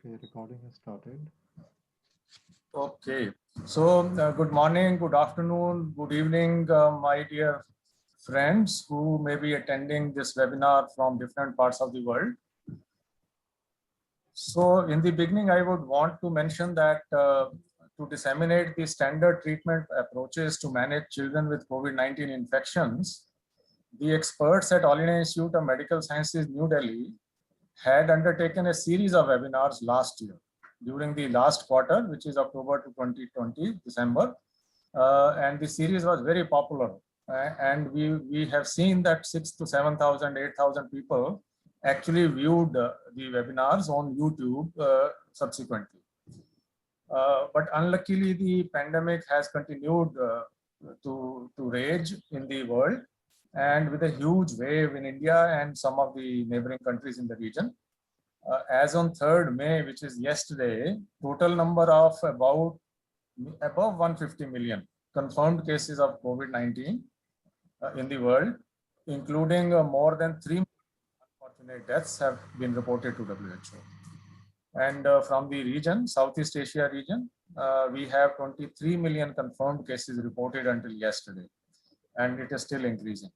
Okay, recording has started. Okay. So, good morning, good afternoon, good evening, my dear friends who may be attending this webinar from different parts of the world. So, in the beginning, I would want to mention that to disseminate the standard treatment approaches to manage children with COVID-19 infections, the experts at All India Institute of Medical Sciences, New Delhi, had undertaken a series of webinars last year during the last quarter, which is October to 2020, December. And the series was very popular. And we have seen that 6,000 to 7,000, 8,000 people actually viewed the webinars on YouTube subsequently. But unluckily, the pandemic has continued to rage in the world, and with a huge wave in India and some of the neighboring countries in the region. As on 3rd May, which is yesterday, total number of above 150 million confirmed cases of COVID-19 in the world, including more than 3 unfortunate deaths have been reported to WHO. And from the region, Southeast Asia region, we have 23 million confirmed cases reported until yesterday, and it is still increasing.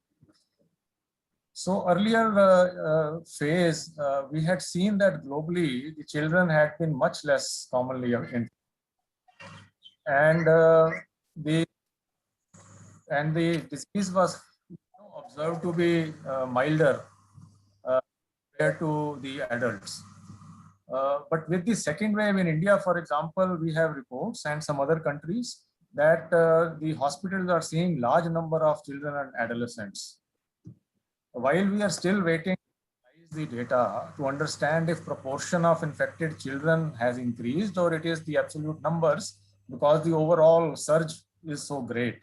So earlier phase, we had seen that globally the children had been much less commonly infected, and the disease was observed to be milder compared to the adults. But with the second wave in India, for example, we have reports and some other countries that the hospitals are seeing large number of children and adolescents. While we are still waiting to analyze the data to understand if proportion of infected children has increased or it is the absolute numbers, because the overall surge is so great.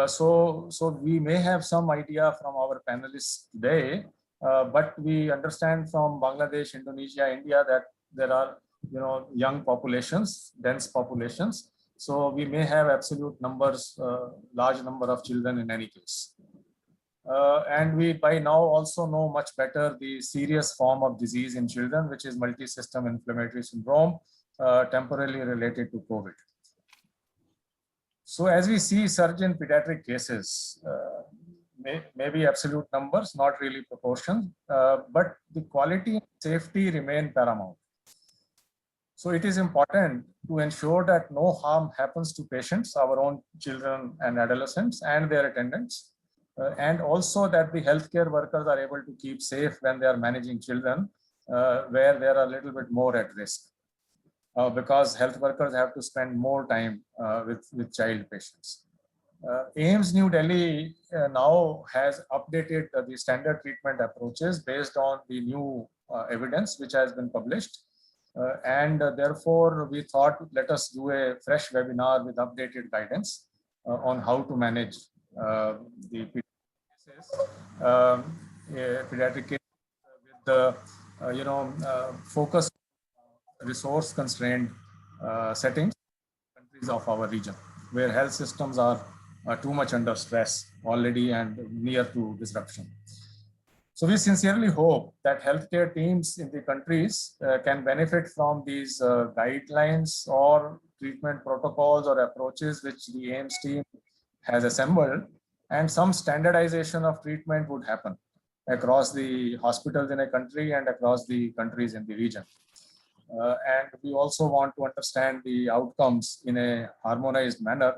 So we may have some idea from our panelists today, but we understand from Bangladesh, Indonesia, India that there are young populations, dense populations. So we may have absolute numbers, large number of children in any case. And we by now also know much better the serious form of disease in children, which is multi-system inflammatory syndrome, temporarily related to COVID. So as we see surge in pediatric cases, maybe absolute numbers, not really proportions, but the quality and safety remain paramount. So it is important to ensure that no harm happens to patients, our own children and adolescents and their attendants, and also that the healthcare workers are able to keep safe when they are managing children, where they are a little bit more at risk. Because health workers have to spend more time with child patients. AIIMS New Delhi now has updated the standard treatment approaches based on the new evidence which has been published. And therefore, we thought, let us do a fresh webinar with updated guidance on how to manage the pediatric cases with the focus resource constrained settings, countries of our region, where health systems are too much under stress already and near to disruption. So we sincerely hope that healthcare teams in the countries can benefit from these guidelines or treatment protocols or approaches which the AIIMS team has assembled, and some standardization of treatment would happen across the hospitals in a country and across the countries in the region. And we also want to understand the outcomes in a harmonized manner.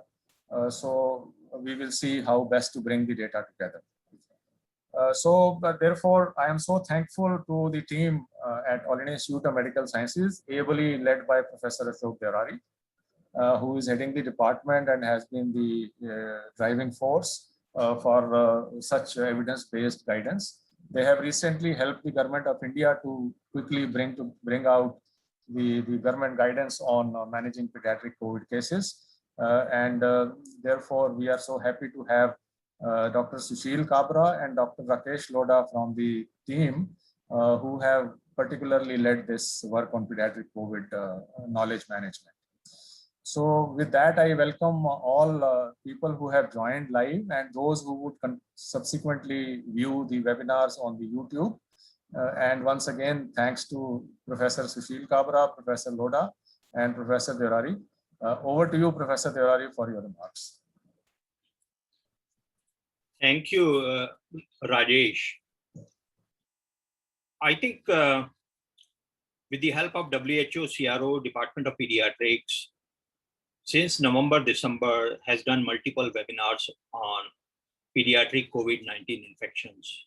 So we will see how best to bring the data together. But therefore, I am so thankful to the team at All India Institute of Medical Sciences, ably led by Professor Ashok Deorari, who is heading the department and has been the driving force for such evidence-based guidance. They have recently helped the government of India to quickly bring out the government guidance on managing pediatric COVID cases. And therefore, we are so happy to have Dr. Sushil Kabra and Dr. Rakesh Lodha from the team who have particularly led this work on pediatric COVID knowledge management. So with that, I welcome all people who have joined live and those who would subsequently view the webinars on the YouTube. And once again, thanks to Professor Sushil Kabra, Professor Lodha, and Professor Deorari. Over to you, Professor Deorari, for your remarks. Thank you, Rajesh. I think with the help of WHO, CRO, Department of Pediatrics, since November, December, has done multiple webinars on pediatric COVID-19 infections.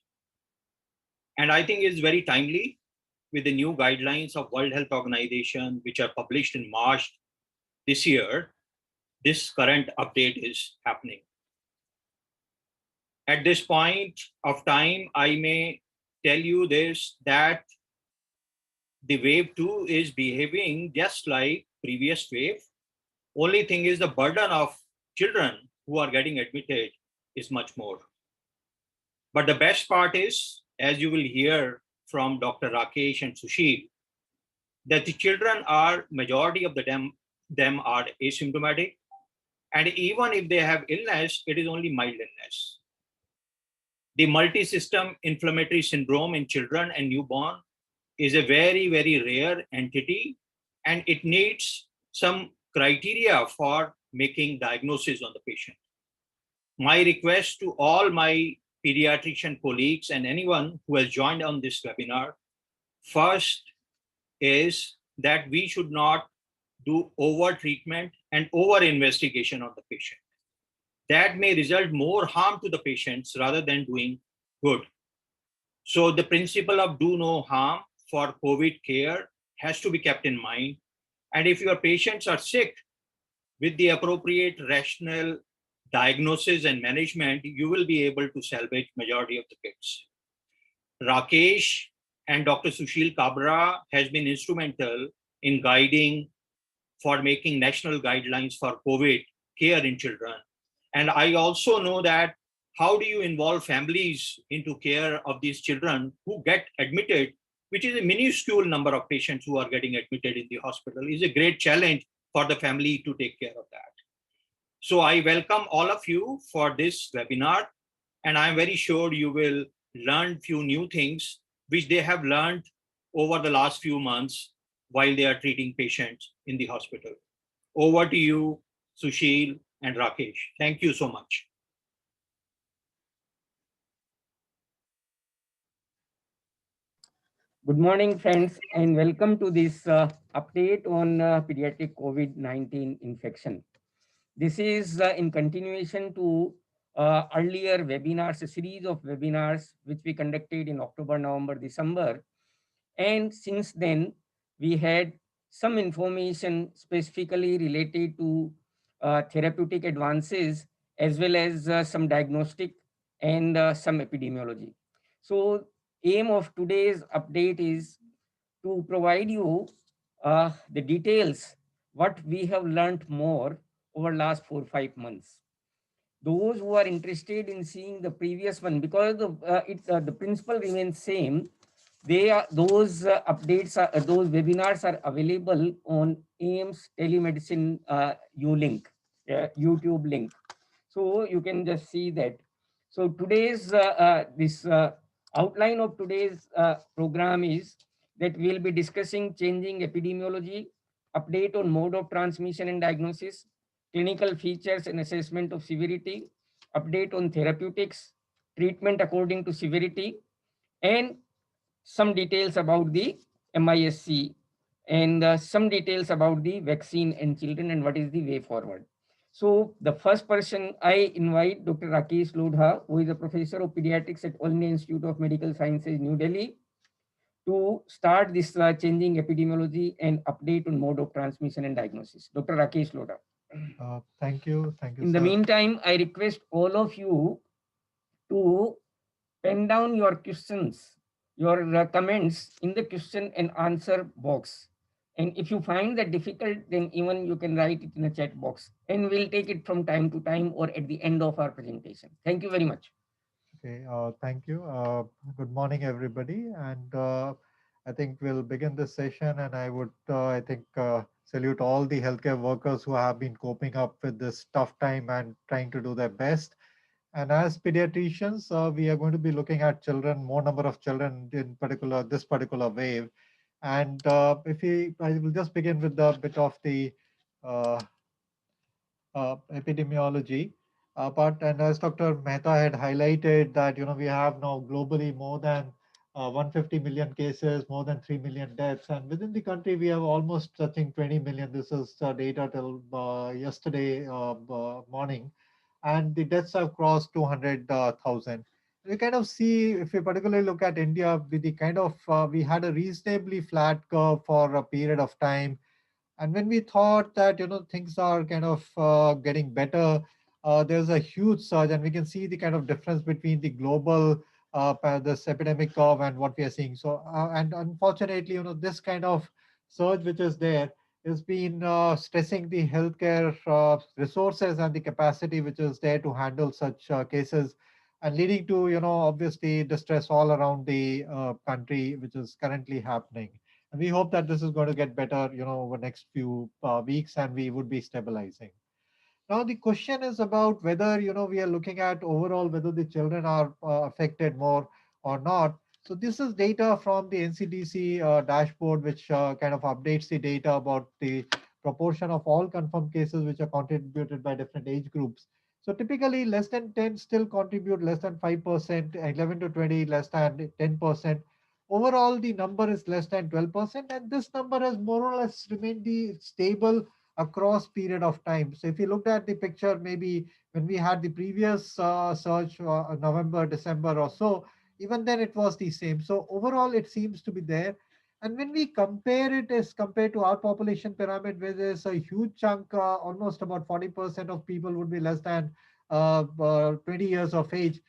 And I think it's very timely with the new guidelines of World Health Organization, which are published in March this year. This current update is happening. At this point of time, I may tell you this, that the wave 2 is behaving just like previous wave. Only thing is the burden of children who are getting admitted is much more. But the best part is, as you will hear from Dr. Rakesh and Sushil, that the children are, majority of them are asymptomatic. And even if they have illness, it is only mild illness. The multi-system inflammatory syndrome in children and newborn is a very, very rare entity, and it needs some criteria for making diagnosis on the patient. My request to all my pediatrician colleagues and anyone who has joined on this webinar, first is that we should not do over treatment and over investigation on the patient. That may result more harm to the patients rather than doing good. So the principle of do no harm for COVID care has to be kept in mind. And if your patients are sick, with the appropriate rational diagnosis and management, you will be able to salvage majority of the kids. Rakesh and Dr. Sushil Kabra has been instrumental in guiding for making national guidelines for COVID care in children. And I also know that how do you involve families into care of these children who get admitted, which is a minuscule number of patients who are getting admitted in the hospital, is a great challenge for the family to take care of that. So I welcome all of you for this webinar, and I'm very sure you will learn few new things which they have learned over the last few months while they are treating patients in the hospital. Over to you, Sushil and Rakesh. Thank you so much. Good morning, friends, and welcome to this update on pediatric COVID-19 infection. This is in continuation to earlier webinars, a series of webinars which we conducted in October, November, December. And since then, we had some information specifically related to therapeutic advances, as well as some diagnostic and some epidemiology. So aim of today's update is to provide you the details, what we have learned more over last 4 or 5 months. Those who are interested in seeing the previous one, because the principle remains same, those updates are those webinars are available on AIIMS telemedicine YouTube link. So you can just see that. So today's outline of today's program is that we'll be discussing changing epidemiology, update on mode of transmission and diagnosis, clinical features and assessment of severity, update on therapeutics, treatment according to severity, and some details about the MISC, and some details about the vaccine and children and what is the way forward. So the first person I invite Dr. Rakesh Lodha, who is a professor of pediatrics at All India Institute of Medical Sciences, New Delhi, to start this changing epidemiology and update on mode of transmission and diagnosis. Dr. Rakesh Lodha. Thank you. Thank you. In the meantime, I request all of you to pen down your questions, your comments in the question and answer box. And if you find that difficult, then even you can write it in a chat box, and we'll take it from time to time or at the end of our presentation. Thank you very much. Okay, thank you. Good morning, everybody. And I think we'll begin this session. And I would, salute all the healthcare workers who have been coping up with this tough time and trying to do their best. And as pediatricians, we are going to be looking at children, more number of children in particular, this particular wave. And I will just begin with the bit of the uh, epidemiology part. And as Dr. Mehta had highlighted that, we have now globally more than 150 million cases, more than 3 million deaths. And within the country, we have almost touching 20 million. This is data till yesterday morning. And the deaths have crossed 200,000. We kind of see, if we particularly look at India, with the kind of, we had a reasonably flat curve for a period of time, and when we thought that things are kind of getting better, there's a huge surge, and we can see the kind of difference between the global this epidemic curve and what we are seeing. So, and unfortunately, this kind of surge which is there has been stressing the healthcare resources and the capacity which is there to handle such cases, and leading to obviously distress all around the country, which is currently happening. And we hope that this is going to get better, over next few weeks, and we would be stabilizing. Now, the question is about whether, we are looking at overall whether the children are affected more or not. So this is data from the NCDC dashboard, which kind of updates the data about the proportion of all confirmed cases which are contributed by different age groups. So typically less than 10 still contribute less than 5%, 11 to 20 less than 10%. Overall, the number is less than 12%, and this number has more or less remained stable across period of time. So if you looked at the picture, maybe when we had the previous surge, November, December or so, even then it was the same. So overall, it seems to be there. And when we compare it as compared to our population pyramid, where there's a huge chunk, almost about 40% of people would be less than 20 years of age,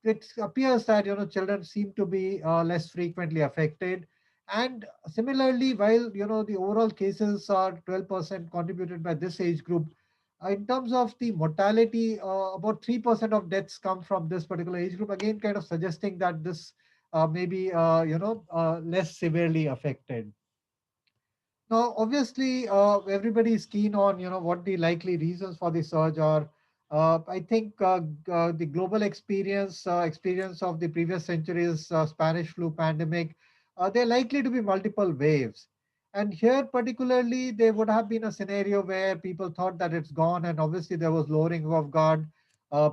it appears that children seem to be less frequently affected. And similarly, while the overall cases are 12% contributed by this age group, in terms of the mortality, about 3% of deaths come from this particular age group. Again, kind of suggesting that this may be less severely affected. Now, obviously, everybody is keen on what the likely reasons for the surge are. I think the global experience of the previous centuries, Spanish flu pandemic, they're likely to be multiple waves. And here, particularly, there would have been a scenario where people thought that it's gone, and obviously there was lowering of guard,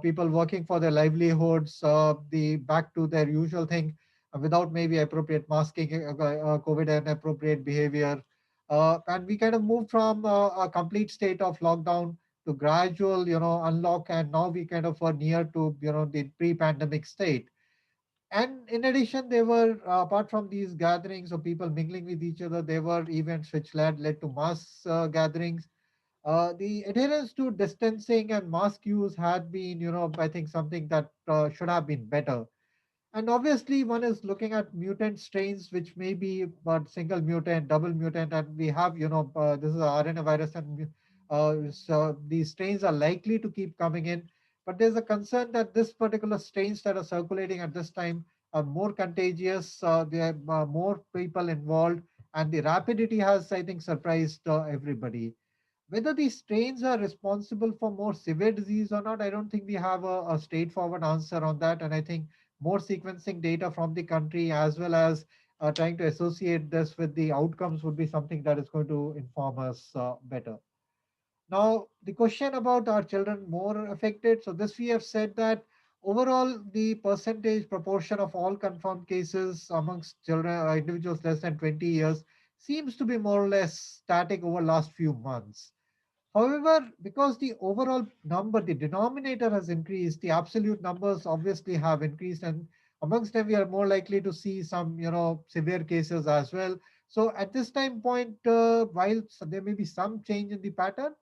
people working for their livelihoods, the back to their usual thing, without maybe appropriate masking, COVID and appropriate behavior, and we kind of moved from a complete state of lockdown to gradual, unlock, and now we kind of are near to, the pre-pandemic state. And in addition, there were, apart from these gatherings of people mingling with each other, there were events which led to mass gatherings. The adherence to distancing and mask use had been, I think something that should have been better. And obviously, one is looking at mutant strains, which may be but single mutant, double mutant, and we have, this is a RNA virus, and so these strains are likely to keep coming in. But there's a concern that this particular strains that are circulating at this time are more contagious. There are more people involved, and the rapidity has, I think, surprised everybody. Whether these strains are responsible for more severe disease or not, I don't think we have a straightforward answer on that. And I think more sequencing data from the country, as well as trying to associate this with the outcomes, would be something that is going to inform us better. Now, the question about are children more affected? So this we have said that overall the percentage proportion of all confirmed cases amongst children, individuals less than 20 years, seems to be more or less static over last few months. However, because the overall number, the denominator has increased, the absolute numbers obviously have increased, and amongst them we are more likely to see some, severe cases as well. So at this time point, while there may be some change in the pattern,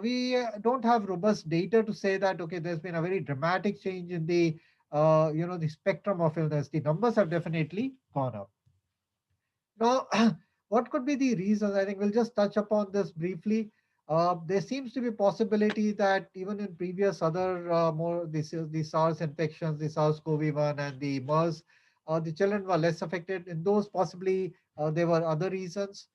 we don't have robust data to say that okay, there's been a very dramatic change in the, the spectrum of illness. The numbers have definitely gone up. Now, what could be the reasons? I think we'll just touch upon this briefly. There seems to be possibility that even in previous other more the SARS infections, the SARS-CoV-1 and the MERS, the children were less affected. In those, possibly there were other reasons.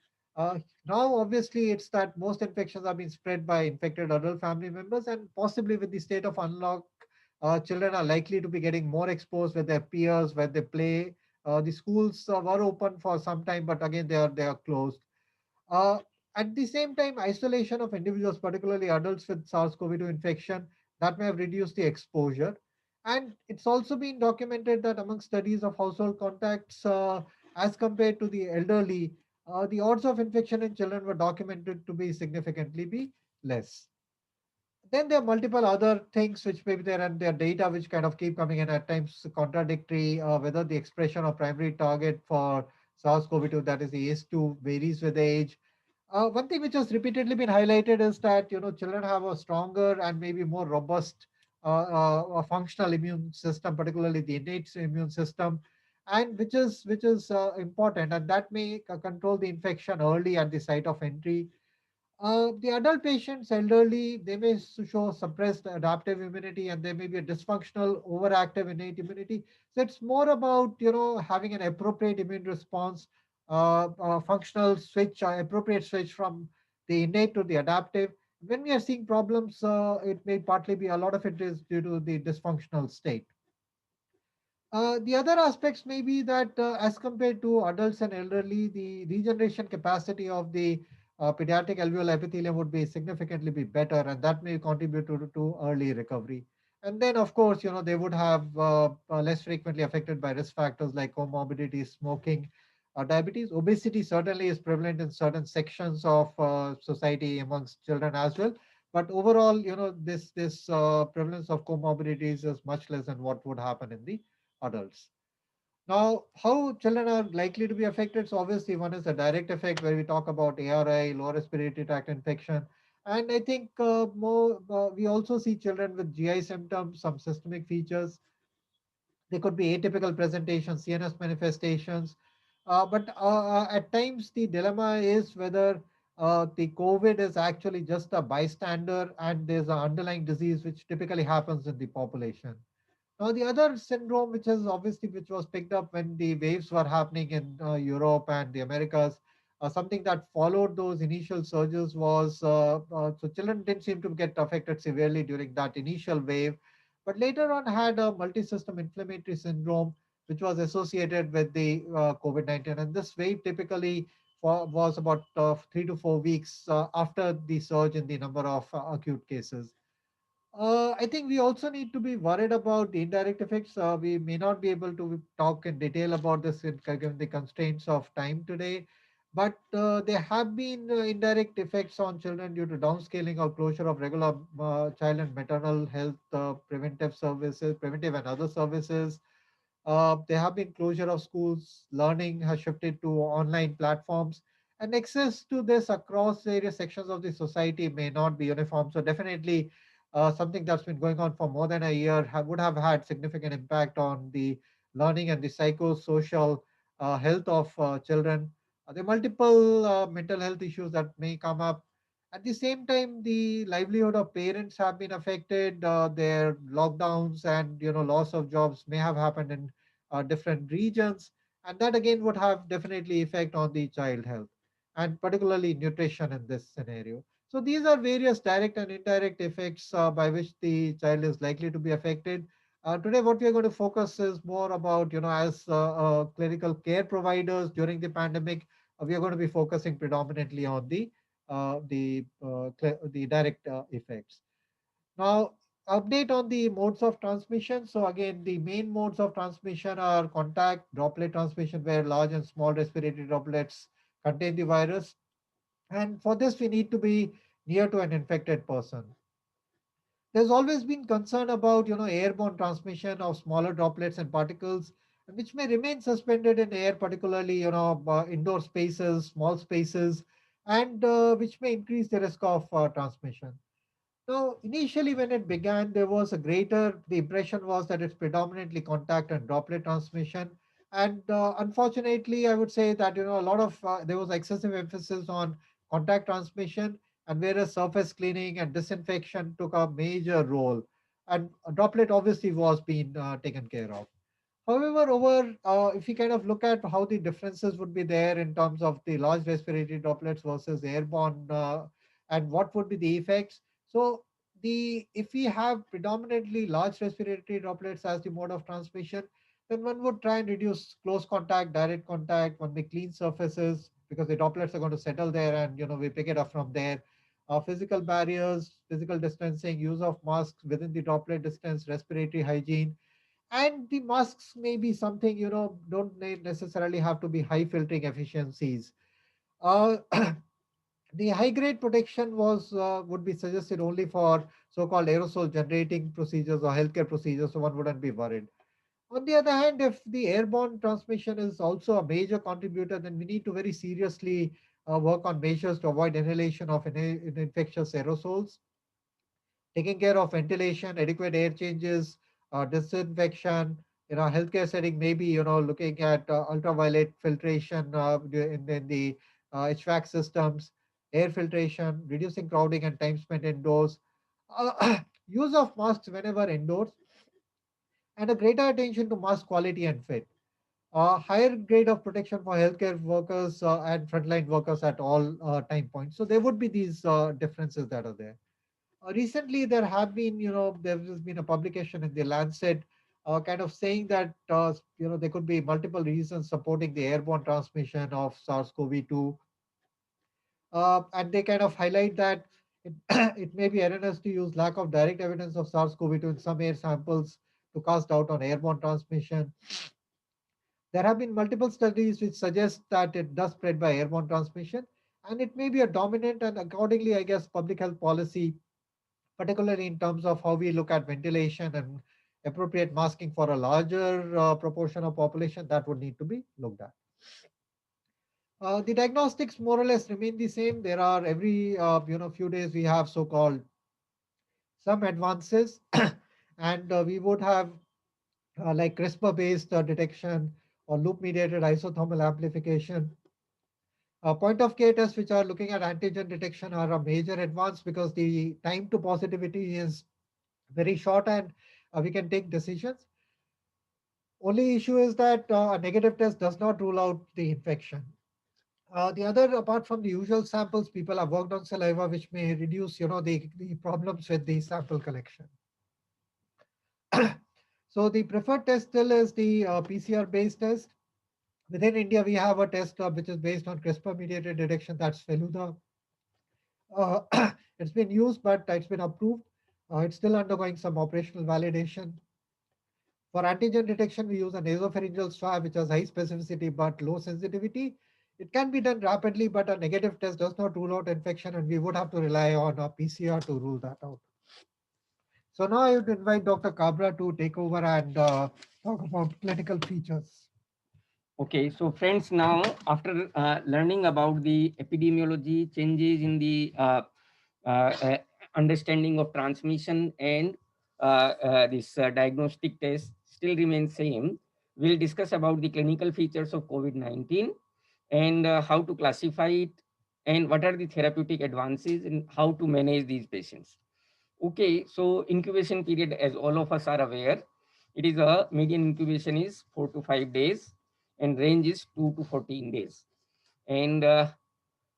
Now, obviously, it's that most infections are being spread by infected adult family members, and possibly with the state of unlock, children are likely to be getting more exposed with their peers when they play. The schools were open for some time, but again they are closed. Uh, at the same time, isolation of individuals, particularly adults with SARS-CoV-2 infection, that may have reduced the exposure. And it's also been documented that among studies of household contacts, as compared to the elderly, the odds of infection in children were documented to be significantly be less. Then there are multiple other things which maybe there and there are data which kind of keep coming in at times contradictory, whether the expression of primary target for SARS-CoV-2, that is the ACE2, varies with age. One thing which has repeatedly been highlighted is that children have a stronger and maybe more robust functional immune system, particularly the innate immune system, and which is important, and that may control the infection early at the site of entry. The adult patients, elderly, they may show suppressed adaptive immunity, and there may be a dysfunctional, overactive innate immunity. So it's more about having an appropriate immune response, functional switch, appropriate switch from the innate to the adaptive. When we are seeing problems, it may partly be a lot of it is due to the dysfunctional state. The other aspects may be that as compared to adults and elderly, the regeneration capacity of the pediatric alveolar epithelium would be significantly be better, and that may contribute to early recovery. And then, of course, they would have less frequently affected by risk factors like comorbidity, smoking, diabetes. Obesity certainly is prevalent in certain sections of society amongst children as well. But overall, this prevalence of comorbidities is much less than what would happen in the adults. Now, how children are likely to be affected? So obviously, one is the direct effect where we talk about ARI, lower respiratory tract infection. And I think we also see children with GI symptoms, some systemic features. They could be atypical presentations, CNS manifestations. But at times, the dilemma is whether the COVID is actually just a bystander and there's an underlying disease which typically happens in the population. Now, the other syndrome, which was picked up when the waves were happening in Europe and the Americas, something that followed those initial surges was so children didn't seem to get affected severely during that initial wave, but later on had a multi-system inflammatory syndrome, which was associated with the COVID-19. And this wave typically was about 3 to 4 weeks after the surge in the number of acute cases. I think we also need to be worried about the indirect effects. We may not be able to talk in detail about this given the constraints of time today, but there have been indirect effects on children due to downscaling or closure of regular child and maternal health preventive services, preventive and other services. There have been closure of schools, learning has shifted to online platforms, and access to this across various sections of the society may not be uniform. So definitely something that's been going on for more than a year would have had significant impact on the learning and the psychosocial health of children. There are multiple mental health issues that may come up. At the same time, the livelihood of parents have been affected. Their lockdowns and loss of jobs may have happened in different regions, and that again would have definitely effect on the child health and particularly nutrition in this scenario. So these are various direct and indirect effects by which the child is likely to be affected. Today, what we are going to focus is more about, as clinical care providers during the pandemic, we are going to be focusing predominantly on the direct effects. Now, update on the modes of transmission. So again, the main modes of transmission are contact, droplet transmission, where large and small respiratory droplets contain the virus. And for this, we need to be near to an infected person. There's always been concern about, airborne transmission of smaller droplets and particles, which may remain suspended in air, particularly, indoor spaces, small spaces, and which may increase the risk of transmission. Now, initially, when it began, the impression was that it's predominantly contact and droplet transmission. And unfortunately, I would say that, there was excessive emphasis on contact transmission, and whereas surface cleaning and disinfection took a major role. And a droplet obviously was being taken care of. However, if you kind of look at how the differences would be there in terms of the large respiratory droplets versus airborne, and what would be the effects. So if we have predominantly large respiratory droplets as the mode of transmission, then one would try and reduce close contact, direct contact. One may clean surfaces because the droplets are going to settle there, and we pick it up from there. Physical barriers, physical distancing, use of masks within the droplet distance, respiratory hygiene, and the masks may be something don't necessarily have to be high filtering efficiencies. Uh, the high grade protection was would be suggested only for so-called aerosol generating procedures or healthcare procedures, so one wouldn't be worried. On the other hand, if the airborne transmission is also a major contributor, then we need to very seriously work on measures to avoid inhalation of infectious aerosols, taking care of ventilation, adequate air changes, disinfection. Healthcare setting, maybe looking at ultraviolet filtration in the HVAC systems, air filtration, reducing crowding and time spent indoors, use of masks whenever indoors, and a greater attention to mask quality and fit. Higher grade of protection for healthcare workers and frontline workers at all time points. So there would be these differences that are there. Recently, there has been a publication in the Lancet kind of saying that, there could be multiple reasons supporting the airborne transmission of SARS-CoV-2. And they kind of highlight that it, it may be erroneous to use lack of direct evidence of SARS-CoV-2 in some air samples to cast doubt on airborne transmission. There have been multiple studies which suggest that it does spread by airborne transmission, and it may be a dominant and accordingly, I guess, public health policy, particularly in terms of how we look at ventilation and appropriate masking for a larger proportion of population, that would need to be looked at. The diagnostics more or less remain the same. There are every few days we have so-called some advances, and we would have like CRISPR-based detection or loop-mediated isothermal amplification. Point of care tests which are looking at antigen detection are a major advance because the time to positivity is very short, and we can take decisions. Only issue is that a negative test does not rule out the infection. The other, apart from the usual samples, people have worked on saliva, which may reduce, the problems with the sample collection. So the preferred test still is the PCR-based test. Within India, we have a test which is based on CRISPR-mediated detection. That's Feluda. Uh, it's been used, but it's been approved. It's still undergoing some operational validation. For antigen detection, we use a nasopharyngeal swab, which has high specificity but low sensitivity. It can be done rapidly, but a negative test does not rule out infection, and we would have to rely on a PCR to rule that out. So now I would invite Dr. Kabra to take over and talk about clinical features. Okay, so friends, now after learning about the epidemiology, changes in the understanding of transmission, and this diagnostic test still remains same, we'll discuss about the clinical features of COVID-19 and how to classify it and what are the therapeutic advances and how to manage these patients. Okay, so incubation period, as all of us are aware, it is a median incubation is 4 to 5 days and range is 2 to 14 days. And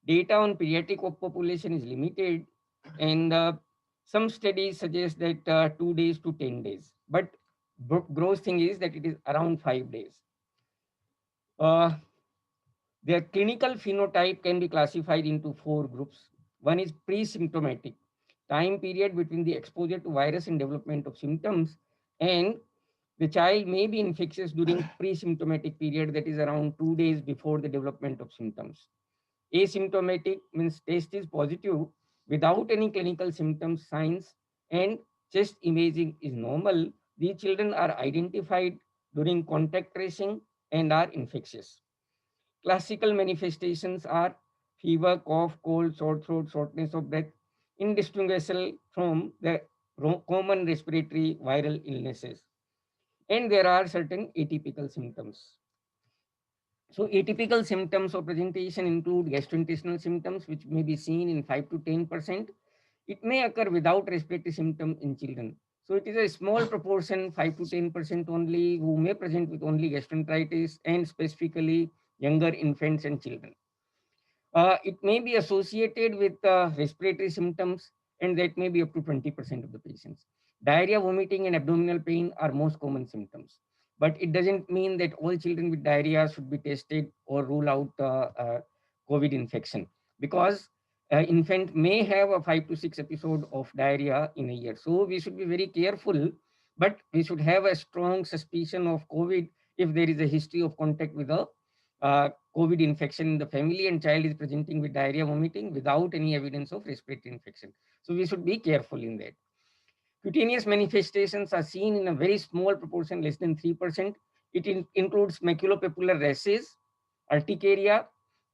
data on pediatric population is limited, and some studies suggest that 2 days to 10 days. But gross thing is that it is around 5 days. Their clinical phenotype can be classified into 4 groups. One is pre-symptomatic, time period between the exposure to virus and development of symptoms, and the child may be infectious during pre-symptomatic period, that is around 2 days before the development of symptoms. Asymptomatic means test is positive without any clinical symptoms, signs, and chest imaging is normal. These children are identified during contact tracing and are infectious. Classical manifestations are fever, cough, cold, sore throat, shortness of breath, indistinguishable from the common respiratory viral illnesses. And there are certain atypical symptoms. So atypical symptoms of presentation include gastrointestinal symptoms, which may be seen in 5 to 10%. It may occur without respiratory symptom in children. So it is a small proportion, 5 to 10% only, who may present with only gastroenteritis, and specifically younger infants and children. It may be associated with respiratory symptoms and that may be up to 20% of the patients. Diarrhea, vomiting, and abdominal pain are most common symptoms. But it doesn't mean that all children with diarrhea should be tested or rule out COVID infection, because infant may have a 5 to 6 episode of diarrhea in a year. So we should be very careful, but we should have a strong suspicion of COVID if there is a history of contact with a COVID infection in the family and child is presenting with diarrhea, vomiting without any evidence of respiratory infection. So we should be careful in that. Cutaneous manifestations are seen in a very small proportion, less than 3%. It includes maculopapular rashes, urticaria,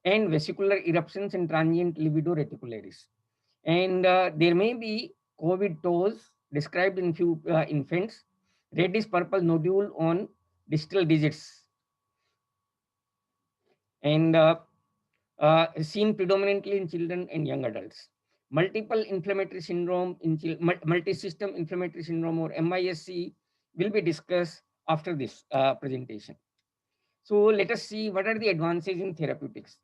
and vesicular eruptions and transient livedo reticularis. And there may be COVID toes described in few infants, reddish purple nodule on distal digits, and seen predominantly in children and young adults. Multiple inflammatory syndrome in multi-system inflammatory syndrome, or MISC, will be discussed after this presentation. So let us see what are the advances in therapeutics.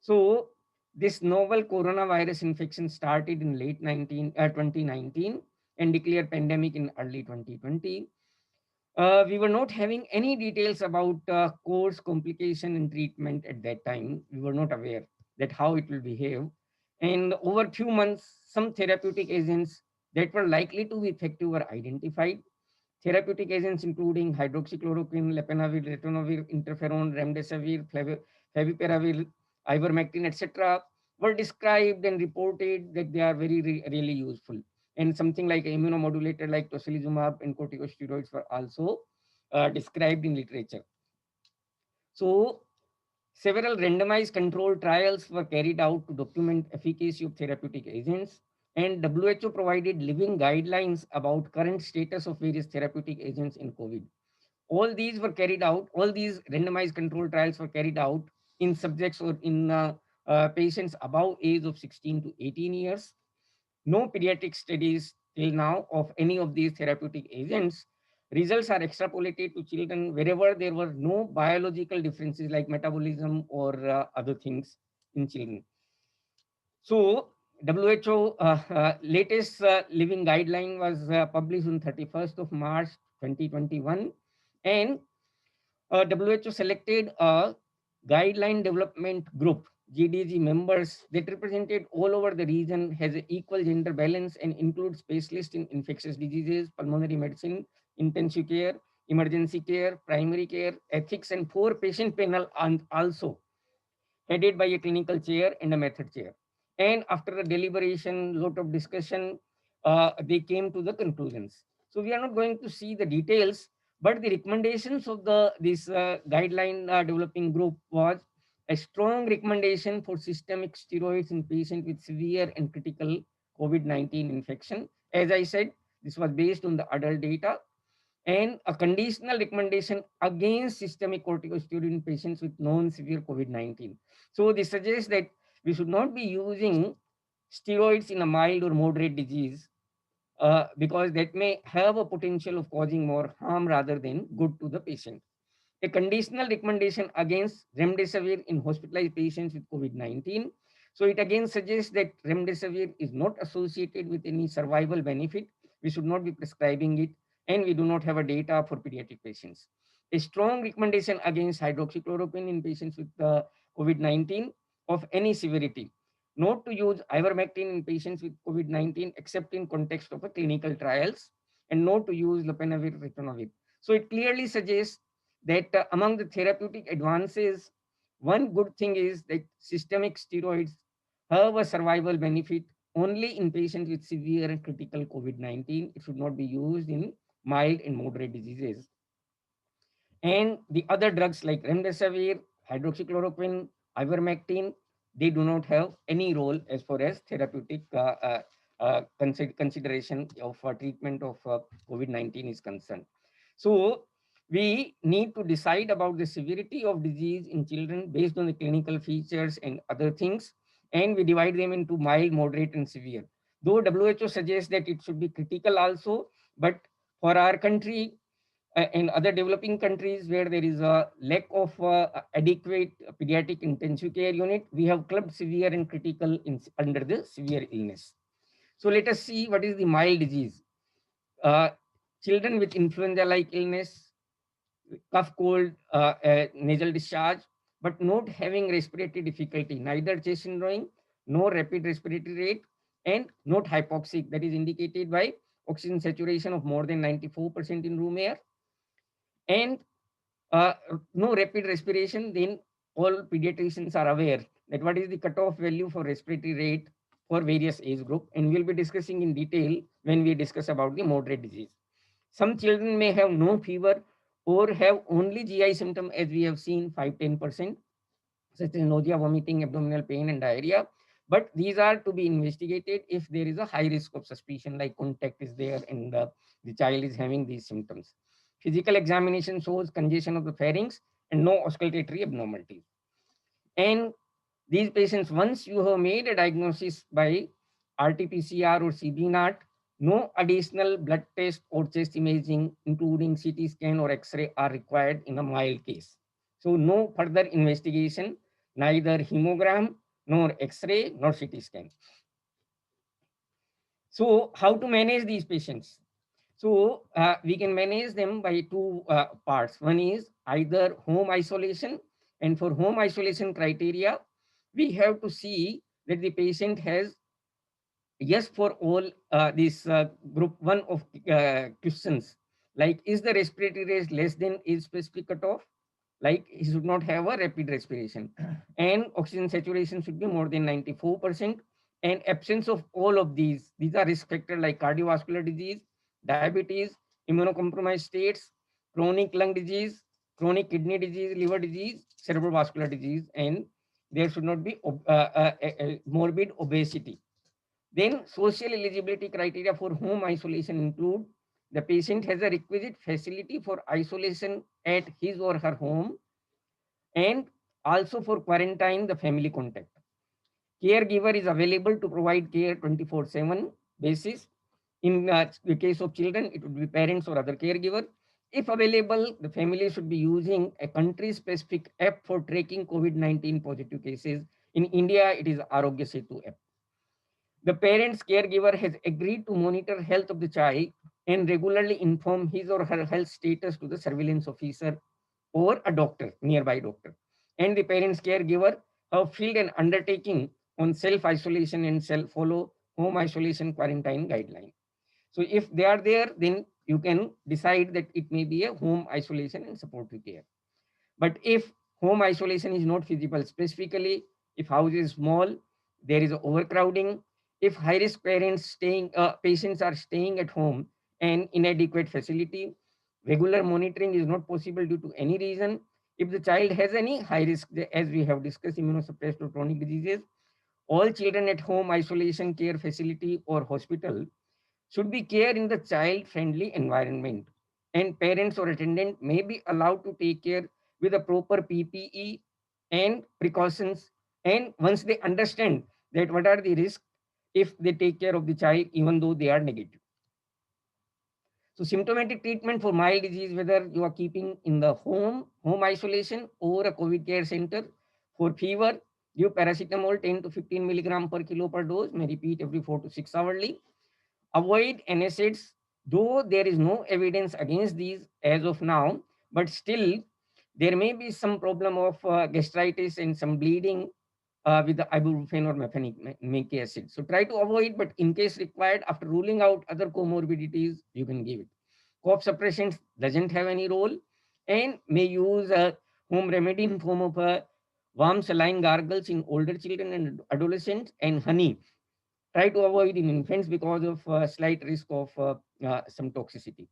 So this novel coronavirus infection started in late 2019 and declared pandemic in early 2020. We were not having any details about course, complication, and treatment at that time. We were not aware that how it will behave. And over a few months, some therapeutic agents that were likely to be effective were identified. Therapeutic agents including hydroxychloroquine, lepenavir, ritonavir, interferon, remdesivir, favipiravir, ivermectin, etc., were described and reported that they are really useful. And something like immunomodulator like tocilizumab and corticosteroids were also described in literature. So several randomized controlled trials were carried out to document efficacy of therapeutic agents, and WHO provided living guidelines about current status of various therapeutic agents in COVID. All these were carried out, all these randomized controlled trials were carried out in subjects or in patients above age of 16 to 18 years. No pediatric studies till now of any of these therapeutic agents. Results are extrapolated to children wherever there were no biological differences like metabolism or other things in children. So WHO latest living guideline was published on 31st of March 2021, and WHO selected a guideline development group, GDG members that represented all over the region, has an equal gender balance and includes specialists in infectious diseases, pulmonary medicine, intensive care, emergency care, primary care, ethics, and 4 patient panel, and also headed by a clinical chair and a method chair. And after a deliberation, lot of discussion, they came to the conclusions. So we are not going to see the details, but the recommendations of this guideline developing group was a strong recommendation for systemic steroids in patients with severe and critical COVID-19 infection. As I said, this was based on the adult data, and a conditional recommendation against systemic corticosteroid in patients with non-severe COVID-19. So this suggests that we should not be using steroids in a mild or moderate disease because that may have a potential of causing more harm rather than good to the patient. A conditional recommendation against remdesivir in hospitalized patients with COVID-19. So it again suggests that remdesivir is not associated with any survival benefit. We should not be prescribing it, and we do not have a data for pediatric patients. A strong recommendation against hydroxychloroquine in patients with COVID-19 of any severity. Not to use ivermectin in patients with COVID-19 except in context of a clinical trials, and not to use lepenavir, ritonavir. So it clearly suggests that among the therapeutic advances, one good thing is that systemic steroids have a survival benefit only in patients with severe and critical COVID-19. It should not be used in mild and moderate diseases. And the other drugs like remdesivir, hydroxychloroquine, ivermectin, they do not have any role as far as therapeutic consideration of treatment of COVID-19 is concerned. So we need to decide about the severity of disease in children based on the clinical features and other things, and we divide them into mild, moderate, and severe. Though WHO suggests that it should be critical also, but for our country, in other developing countries where there is a lack of adequate pediatric intensive care unit, we have clubbed severe and critical under the severe illness. So let us see what is the mild disease. Uh, Children with influenza-like illness, cough, cold, nasal discharge, but not having respiratory difficulty, neither chest syndrome, no rapid respiratory rate, and not hypoxic, that is indicated by oxygen saturation of more than 94% in room air, and uh, no rapid respiration, then all pediatricians are aware that what is the cutoff value for respiratory rate for various age group, and we'll be discussing in detail when we discuss about the moderate disease. Some children may have no fever or have only GI symptom, as we have seen 5-10%, such as nausea, vomiting, abdominal pain, and diarrhea. But these are to be investigated if there is a high risk of suspicion, like contact is there and the child is having these symptoms. Physical examination shows congestion of the pharynx and no auscultatory abnormalities. And these patients, once you have made a diagnosis by RT-PCR or CB-NAT, no additional blood test or chest imaging, including CT scan or X-ray, are required in a mild case. So no further investigation, neither hemogram, nor X-ray, nor CT scan. So how to manage these patients? So we can manage them by two parts. One is either home isolation, and for home isolation criteria, we have to see that the patient has yes for all this group one of questions, like is the respiratory rate less than age specific cutoff, like he should not have a rapid respiration, and oxygen saturation should be more than 94%, and absence of all of these are risk factors like cardiovascular disease, diabetes, immunocompromised states, chronic lung disease, chronic kidney disease, liver disease, cerebrovascular disease, and there should not be morbid obesity. Then social eligibility criteria for home isolation include the patient has a requisite facility for isolation at his or her home, and also for quarantine the family contact. Caregiver is available to provide care 24/7 basis. In the case of children, it would be parents or other caregiver. If available, the family should be using a country-specific app for tracking COVID-19 positive cases. In India, it is Arogya Setu app. The parent's caregiver has agreed to monitor health of the child and regularly inform his or her health status to the surveillance officer or a doctor, nearby doctor. And the parent's caregiver have filled an undertaking on self-isolation and self-follow home isolation quarantine guideline. So if they are there, then you can decide that it may be a home isolation and supportive care. But if home isolation is not feasible, specifically if house is small, there is overcrowding, if high risk patients are staying at home and inadequate facility, regular monitoring is not possible due to any reason. If the child has any high risk, as we have discussed, immunosuppressed or chronic diseases, all children at home isolation care facility or hospital should be care in the child friendly environment, and parents or attendant may be allowed to take care with a proper PPE and precautions, and once they understand that what are the risks if they take care of the child even though they are negative. So symptomatic treatment for mild disease, whether you are keeping in the home isolation or a COVID care center. For fever, give paracetamol 10 to 15 milligram per kilo per dose, may repeat every 4 to 6 hourly. Avoid NSAIDs, though there is no evidence against these as of now, but still there may be some problem of gastritis and some bleeding with the ibuprofen or mefenic acid. So try to avoid, but in case required, after ruling out other comorbidities, you can give it. Cough suppression doesn't have any role, and may use a home remedy in form of a warm saline gargles in older children and adolescents, and honey try to avoid in infants because of slight risk of some toxicity.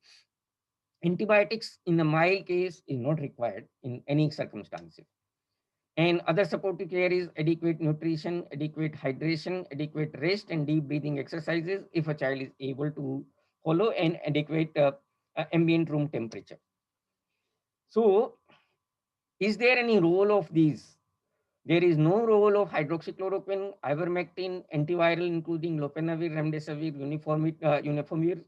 Antibiotics in the mild case is not required in any circumstances. And other supportive care is adequate nutrition, adequate hydration, adequate rest, and deep breathing exercises if a child is able to follow an adequate ambient room temperature. So, is there any role of these? There is no role of hydroxychloroquine, ivermectin, antiviral, including lopinavir, remdesivir, uniformir.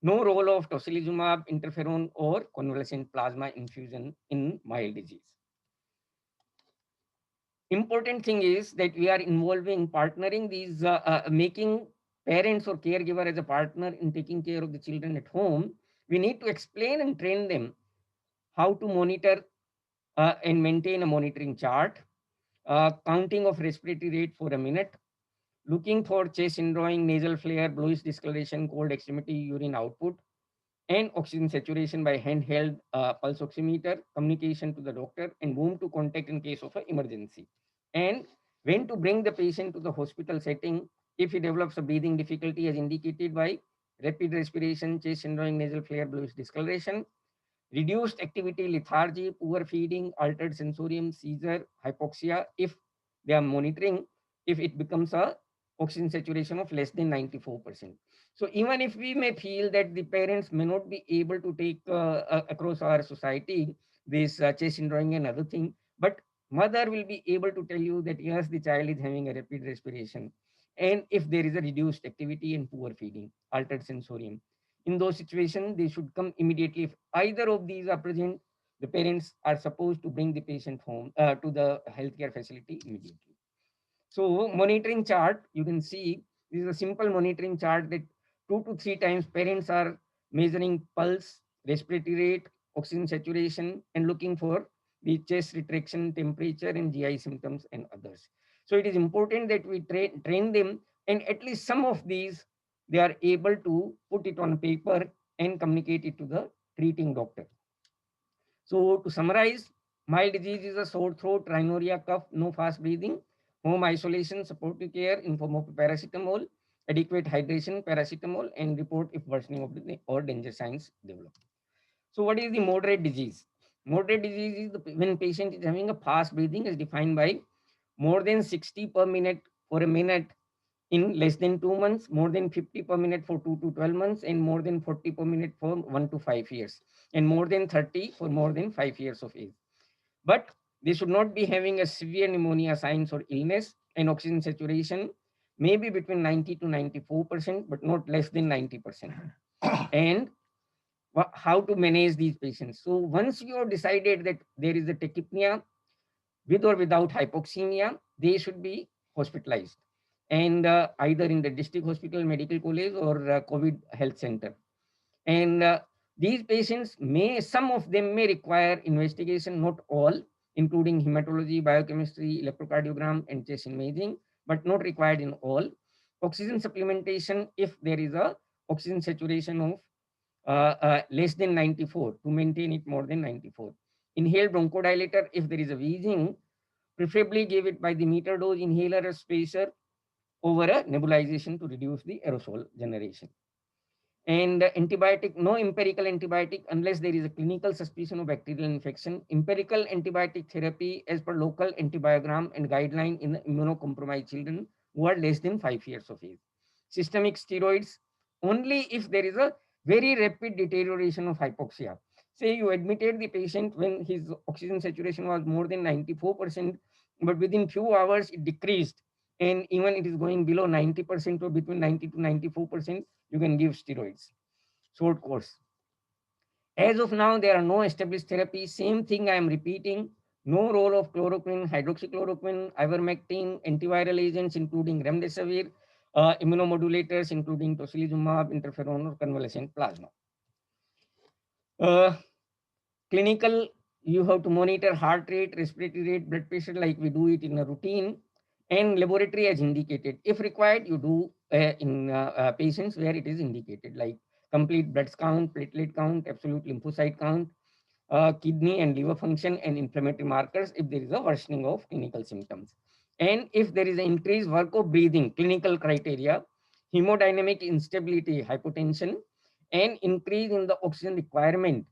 No role of tocilizumab, interferon, or convalescent plasma infusion in mild disease. Important thing is that we are involving, partnering these, making parents or caregiver as a partner in taking care of the children at home, we need to explain and train them how to monitor and maintain a monitoring chart, counting of respiratory rate for a minute, looking for chest indrawing, nasal flare, bluish discoloration, cold extremity, urine output, and oxygen saturation by handheld pulse oximeter, communication to the doctor, and whom to contact in case of an emergency. And when to bring the patient to the hospital setting if he develops a breathing difficulty as indicated by rapid respiration, chest indrawing, nasal flare, bluish discoloration, reduced activity, lethargy, poor feeding, altered sensorium, seizure, hypoxia, if they are monitoring, if it becomes a oxygen saturation of less than 94%. So even if we may feel that the parents may not be able to take across our society this chest indrawing and other thing, but mother will be able to tell you that yes, the child is having a rapid respiration. And if there is a reduced activity and poor feeding, altered sensorium, in those situations, they should come immediately. If either of these are present, the parents are supposed to bring the patient home to the healthcare facility immediately. So monitoring chart, you can see this is a simple monitoring chart that 2 to 3 times parents are measuring pulse, respiratory rate, oxygen saturation, and looking for the chest retraction, temperature, and GI symptoms and others. So it is important that we train them, and at least some of these they are able to put it on paper and communicate it to the treating doctor. So to summarize, mild disease is a sore throat, rhinorrhea, cough, no fast breathing, home isolation, supportive care in form of paracetamol, adequate hydration, paracetamol, and report if worsening of the or danger signs develop. So what is the moderate disease? Moderate disease is when patient is having a fast breathing as defined by more than 60 per minute for a minute in less than 2 months, more than 50 per minute for 2 to 12 months, and more than 40 per minute for 1 to 5 years, and more than 30 for more than 5 years of age. But they should not be having a severe pneumonia signs or illness, and oxygen saturation may be between 90 to 94%, but not less than 90%. And how to manage these patients? So once you have decided that there is a tachypnea with or without hypoxemia, they should be hospitalized, and either in the district hospital, medical college, or COVID health center. And these patients some of them may require investigation, not all, including hematology, biochemistry, electrocardiogram, and chest imaging, but not required in all. Oxygen supplementation if there is a oxygen saturation of less than 94 to maintain it more than 94. Inhaled bronchodilator if there is a wheezing, preferably give it by the meter dose inhaler or spacer over a nebulization to reduce the aerosol generation. And antibiotic, no empirical antibiotic unless there is a clinical suspicion of bacterial infection. Empirical antibiotic therapy as per local antibiogram and guideline in the immunocompromised children who are less than 5 years of age. Systemic steroids only if there is a very rapid deterioration of hypoxia. Say you admitted the patient when his oxygen saturation was more than 94%, but within few hours it decreased, and even it is going below 90% or between 90 to 94%, you can give steroids, short course. As of now, there are no established therapies. Same thing I am repeating. No role of chloroquine, hydroxychloroquine, ivermectin, antiviral agents, including remdesivir, immunomodulators, including tocilizumab, interferon, or convalescent plasma. Clinical, you have to monitor heart rate, respiratory rate, blood pressure like we do it in a routine, and laboratory as indicated. If required, you do in patients where it is indicated, like complete blood count, platelet count, absolute lymphocyte count, kidney and liver function, and inflammatory markers if there is a worsening of clinical symptoms. And if there is an increased work of breathing, clinical criteria, hemodynamic instability, hypotension, and increase in the oxygen requirement,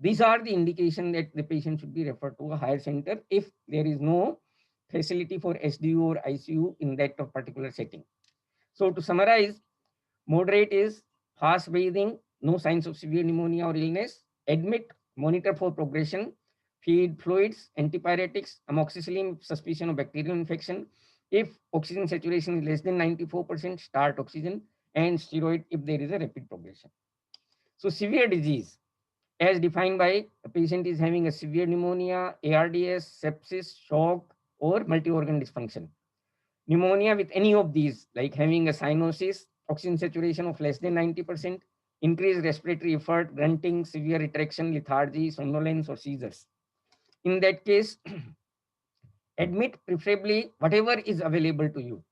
these are the indication that the patient should be referred to a higher center if there is no facility for SDU or ICU in that particular setting. So to summarize, moderate is fast breathing, no signs of severe pneumonia or illness, admit, monitor for progression, feed fluids, antipyretics, amoxicillin, suspicion of bacterial infection. If oxygen saturation is less than 94%, start oxygen, and steroid if there is a rapid progression. So severe disease, as defined by a patient is having a severe pneumonia, ARDS, sepsis, shock, or multi-organ dysfunction. Pneumonia with any of these, like having a cyanosis, oxygen saturation of less than 90%, increased respiratory effort, grunting, severe retraction, lethargy, somnolence, or seizures. In that case, admit preferably whatever is available to you,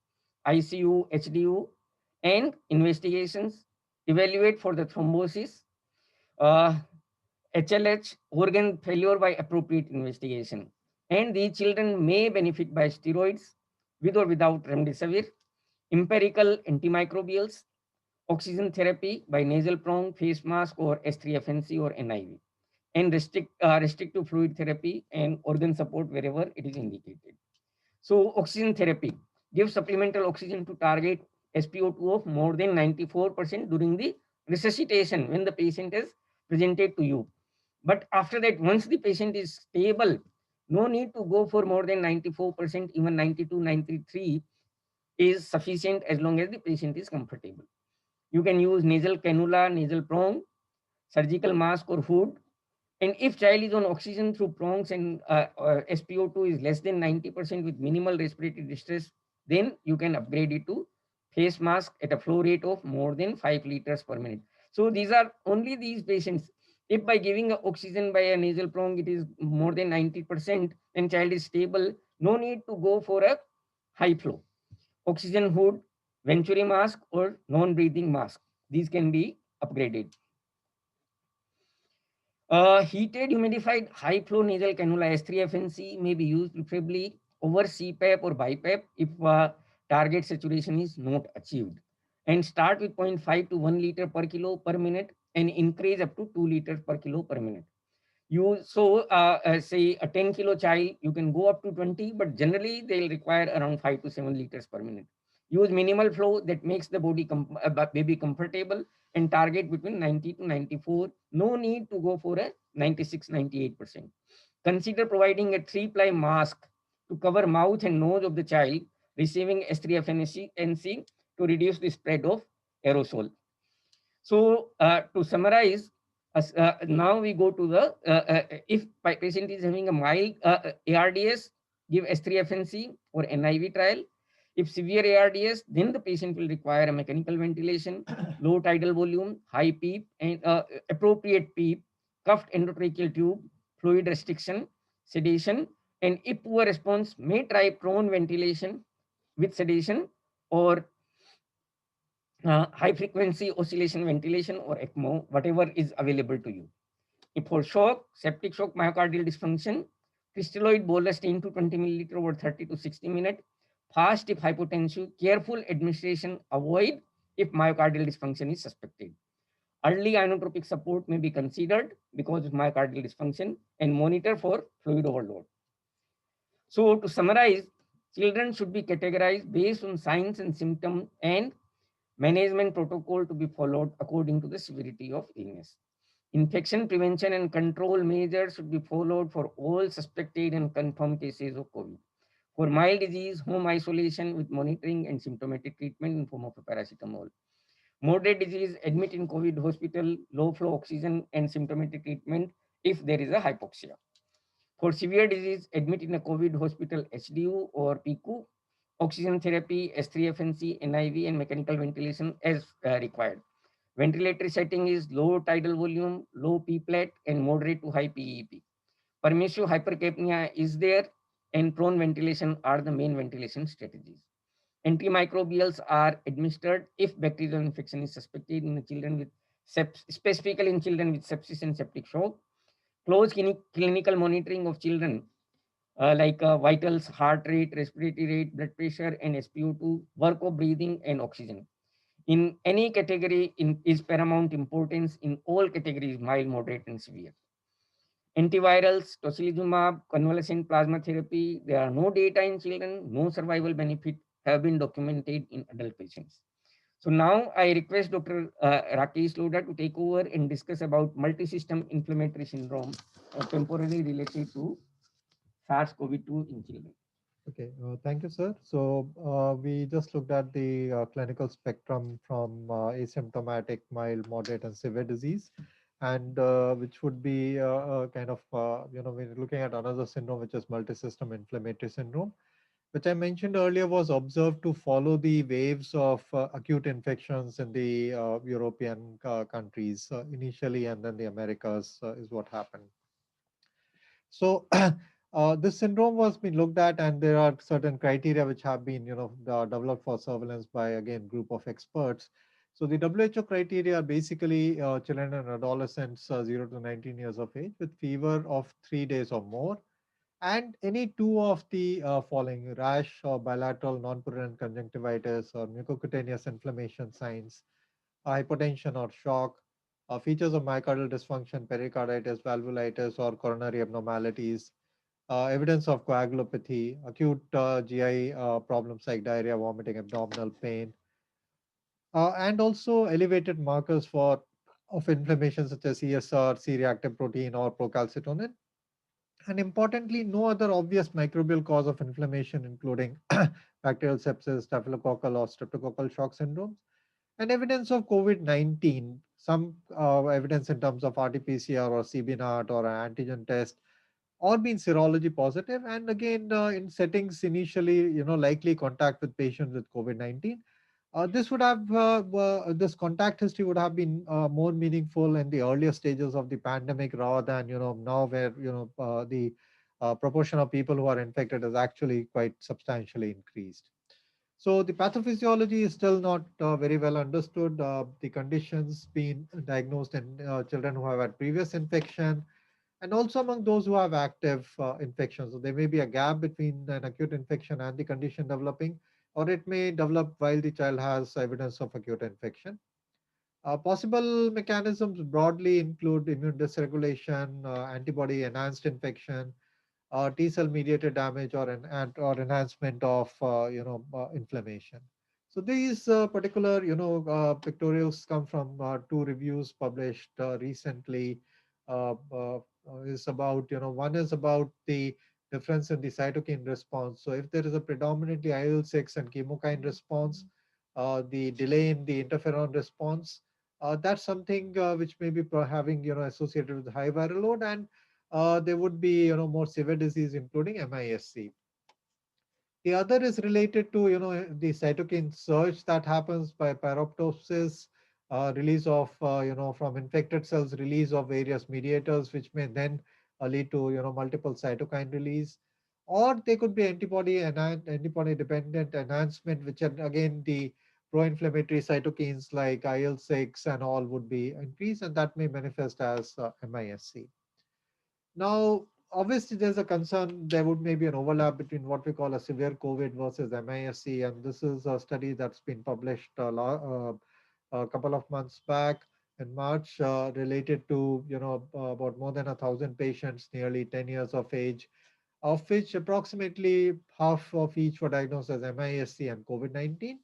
ICU, HDU, and investigations, evaluate for the thrombosis, uh, HLH, organ failure by appropriate investigation. And these children may benefit by steroids with or without remdesivir, empirical antimicrobials, oxygen therapy by nasal prong, face mask, or S3FNC or NIV, and restrictive fluid therapy and organ support wherever it is indicated. So oxygen therapy gives supplemental oxygen to target SpO2 of more than 94% during the resuscitation when the patient is presented to you. But after that, once the patient is stable, no need to go for more than 94%, even 92, 93 is sufficient as long as the patient is comfortable. You can use nasal cannula, nasal prong, surgical mask or hood. And if child is on oxygen through prongs and SpO2 is less than 90% with minimal respiratory distress, then you can upgrade it to face mask at a flow rate of more than 5 liters per minute. So these are only these patients. If by giving oxygen by a nasal prong, it is more than 90% and child is stable, no need to go for a high flow. Oxygen hood, Venturi mask or non-breathing mask. These can be upgraded. Heated humidified high flow nasal cannula S3FNC may be used preferably over CPAP or BiPAP if target saturation is not achieved. And start with 0.5 to 1 liter per kilo per minute and increase up to 2 liters per kilo per minute. Say a 10 kilo child, you can go up to 20, but generally they'll require around 5 to 7 liters per minute. Use minimal flow that makes the baby comfortable and target between 90 to 94. No need to go for a 96, 98%. Consider providing a 3-ply mask to cover mouth and nose of the child receiving S3FNC to reduce the spread of aerosol. So to summarize, now we go to the, if patient is having a mild ARDS, give S3FNC or NIV trial. If severe ARDS, then the patient will require a mechanical ventilation, low tidal volume, high PEEP, and appropriate PEEP, cuffed endotracheal tube, fluid restriction, sedation, and if poor response, may try prone ventilation with sedation or high frequency oscillation ventilation or ECMO, whatever is available to you. If for shock, septic shock, myocardial dysfunction, crystalloid bolus 10 to 20 milliliter over 30 to 60 minutes. Fast if hypotensive, careful administration, avoid if myocardial dysfunction is suspected. Early inotropic support may be considered because of myocardial dysfunction and monitor for fluid overload. So to summarize, children should be categorized based on signs and symptoms and management protocol to be followed according to the severity of illness. Infection prevention and control measures should be followed for all suspected and confirmed cases of COVID. For mild disease, home isolation with monitoring and symptomatic treatment in form of a paracetamol. Moderate disease, admit in COVID hospital, low flow oxygen and symptomatic treatment if there is a hypoxia. For severe disease, admit in a COVID hospital HDU or PICU, oxygen therapy, S3FNC, NIV, and mechanical ventilation as required. Ventilatory setting is low tidal volume, low P-plate, and moderate to high PEP. Permissive hypercapnia is there, and prone ventilation are the main ventilation strategies. Antimicrobials are administered if bacterial infection is suspected in children with specifically in children with sepsis and septic shock. Close clinical monitoring of children like vitals, heart rate, respiratory rate, blood pressure, and SpO2, work of breathing, and oxygen. In any category is paramount importance in all categories, mild, moderate, and severe. Antivirals, tocilizumab, convalescent plasma therapy, there are no data in children, no survival benefit have been documented in adult patients. So now I request Dr. Rakesh Lodha to take over and discuss about multisystem inflammatory syndrome temporarily related to SARS-CoV-2 in children. Okay, thank you, sir. So we just looked at the clinical spectrum from asymptomatic, mild, moderate, and severe disease, and which would be kind of, we're looking at another syndrome, which is multisystem inflammatory syndrome. which I mentioned earlier, was observed to follow the waves of acute infections in the European countries initially, and then the Americas is what happened. So this syndrome was being looked at, and there are certain criteria which have been, developed for surveillance by, again, group of experts. So the WHO criteria are basically children and adolescents 0 to 19 years of age with fever of 3 days or more, and any two of the following: rash or bilateral non-purulent conjunctivitis or mucocutaneous inflammation signs, hypotension or shock, features of myocardial dysfunction, pericarditis, valvulitis, or coronary abnormalities, evidence of coagulopathy, acute GI problems like diarrhea, vomiting, abdominal pain, and also elevated markers for of inflammation such as ESR, C-reactive protein, or procalcitonin. And importantly, no other obvious microbial cause of inflammation, including bacterial sepsis, staphylococcal or streptococcal shock syndromes, and evidence of COVID-19, some evidence in terms of RT-PCR or CB-NAT or an antigen test, or being serology positive. And again, in settings initially, likely contact with patients with COVID-19. This would have this contact history would have been more meaningful in the earlier stages of the pandemic rather than now where the proportion of people who are infected is actually quite substantially increased. So the pathophysiology is still not very well understood. The conditions being diagnosed in children who have had previous infection, and also among those who have active infections. So there may be a gap between an acute infection and the condition developing, or it may develop while the child has evidence of acute infection. Possible mechanisms broadly include immune dysregulation, antibody enhanced infection, T cell mediated damage, or or enhancement of inflammation. So these particular pictorials come from two reviews published recently. Is about one is about the difference in the cytokine response. So if there is a predominantly IL-6 and chemokine response, the delay in the interferon response, that's something which may be having associated with high viral load, and there would be more severe disease, including MISC. The other is related to the cytokine surge that happens by pyroptosis, release of from infected cells, release of various mediators, which may then lead to multiple cytokine release, or they could be antibody dependent enhancement, which are again the pro-inflammatory cytokines like IL-6 and all would be increased, and that may manifest as MISC. Now, obviously, there's a concern there would maybe an overlap between what we call a severe COVID versus MISC, and this is a study that's been published a couple of months back in March, related to about more than 1,000 patients, nearly 10 years of age, of which approximately half of each were diagnosed as MISC and COVID-19.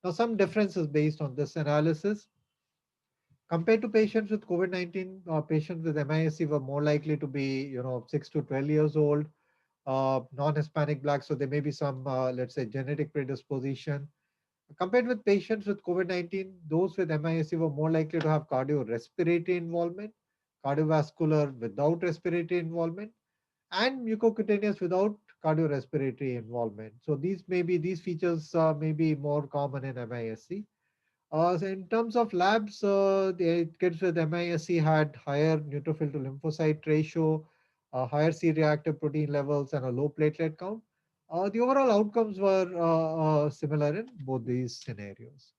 Now, some differences based on this analysis. Compared to patients with COVID-19, patients with MISC were more likely to be, 6 to 12 years old, non-Hispanic Black, so there may be some, let's say, genetic predisposition. Compared with patients with COVID-19, those with MISC were more likely to have cardiorespiratory involvement, cardiovascular without respiratory involvement, and mucocutaneous without cardiorespiratory involvement. So these features may be more common in MISC. So in terms of labs, the kids with MISC had higher neutrophil to lymphocyte ratio, higher C-reactive protein levels, and a low platelet count. The overall outcomes were similar in both these scenarios.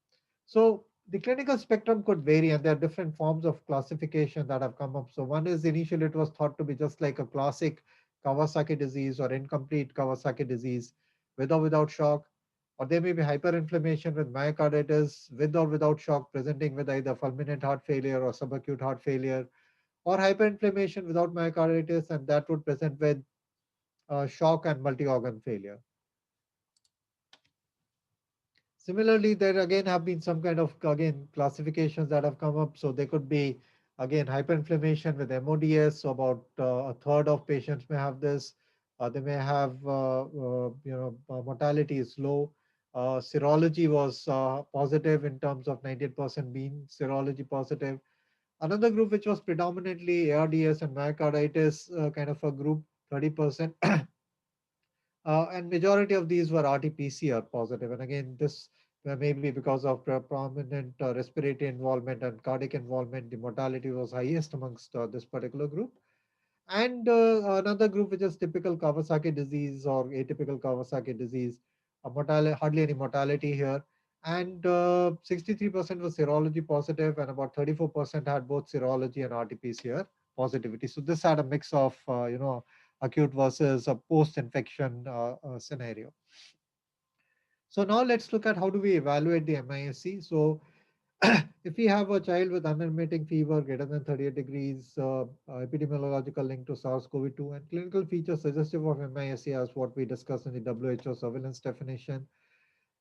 So the clinical spectrum could vary, and there are different forms of classification that have come up. So one is initially it was thought to be just like a classic Kawasaki disease or incomplete Kawasaki disease, with or without shock, or there may be hyperinflammation with myocarditis with or without shock, presenting with either fulminant heart failure or subacute heart failure, or hyperinflammation without myocarditis, and that would present with shock and multi-organ failure. Similarly, there again have been some kind of again classifications that have come up. So there could be again hyperinflammation with MODS. So about a third of patients may have this. They may have mortality is low. Serology was positive in terms of 98% being serology positive. Another group which was predominantly ARDS and myocarditis kind of a group, 30%. And majority of these were RT-PCR positive. And again, this maybe because of prominent respiratory involvement and cardiac involvement, the mortality was highest amongst this particular group. And another group, which is typical Kawasaki disease or atypical Kawasaki disease, mortality, hardly any mortality here. And 63% was serology positive, and about 34% had both serology and RT-PCR positivity. So this had a mix of, acute versus a post-infection scenario. So now let's look at how do we evaluate the MISC. So if we have a child with unremitting fever greater than 38 degrees, epidemiological link to SARS-CoV-2, and clinical features suggestive of MISC as what we discussed in the WHO surveillance definition.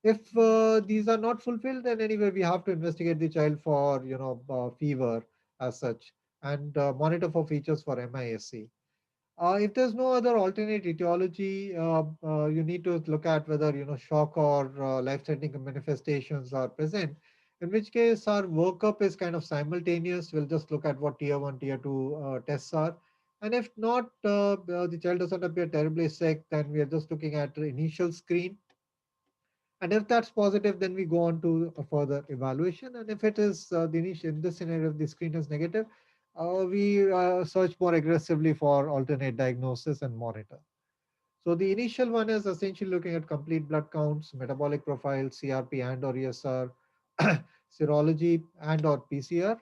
If these are not fulfilled, then anyway, we have to investigate the child for, fever as such, and monitor for features for MISC. If there's no other alternate etiology, you need to look at whether shock or life-threatening manifestations are present. In which case, our workup is kind of simultaneous. We'll just look at what tier one, tier two tests are, and if not, the child doesn't appear terribly sick, then we are just looking at the initial screen. And if that's positive, then we go on to a further evaluation. And if it is the initial, in this scenario, if the screen is negative, we search more aggressively for alternate diagnosis and monitor. So the initial one is essentially looking at complete blood counts, metabolic profile, CRP and or ESR, serology and or PCR.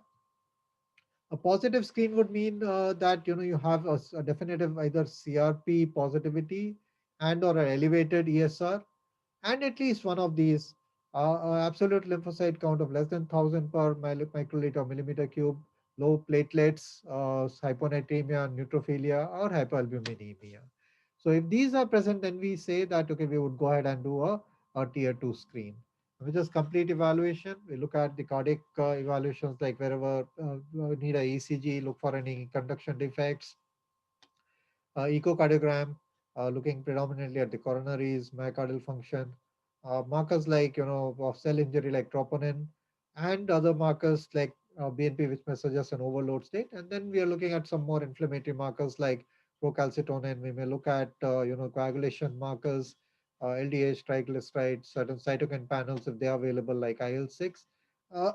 A positive screen would mean that you have a definitive either CRP positivity and or an elevated ESR, and at least one of these absolute lymphocyte count of less than 1,000 per microliter or millimeter cube, low platelets, hyponatremia, neutrophilia, or hypoalbuminemia. So if these are present, then we say that, okay, we would go ahead and do a tier 2 screen, which is complete evaluation. We look at the cardiac evaluations, like wherever we need a ECG, look for any conduction defects, echocardiogram, looking predominantly at the coronaries, myocardial function, markers like of cell injury like troponin, and other markers like BNP, which may suggest an overload state. And then we are looking at some more inflammatory markers like procalcitonin. We may look at coagulation markers, LDH, triglycerides, certain cytokine panels if they are available, like IL-6. Uh,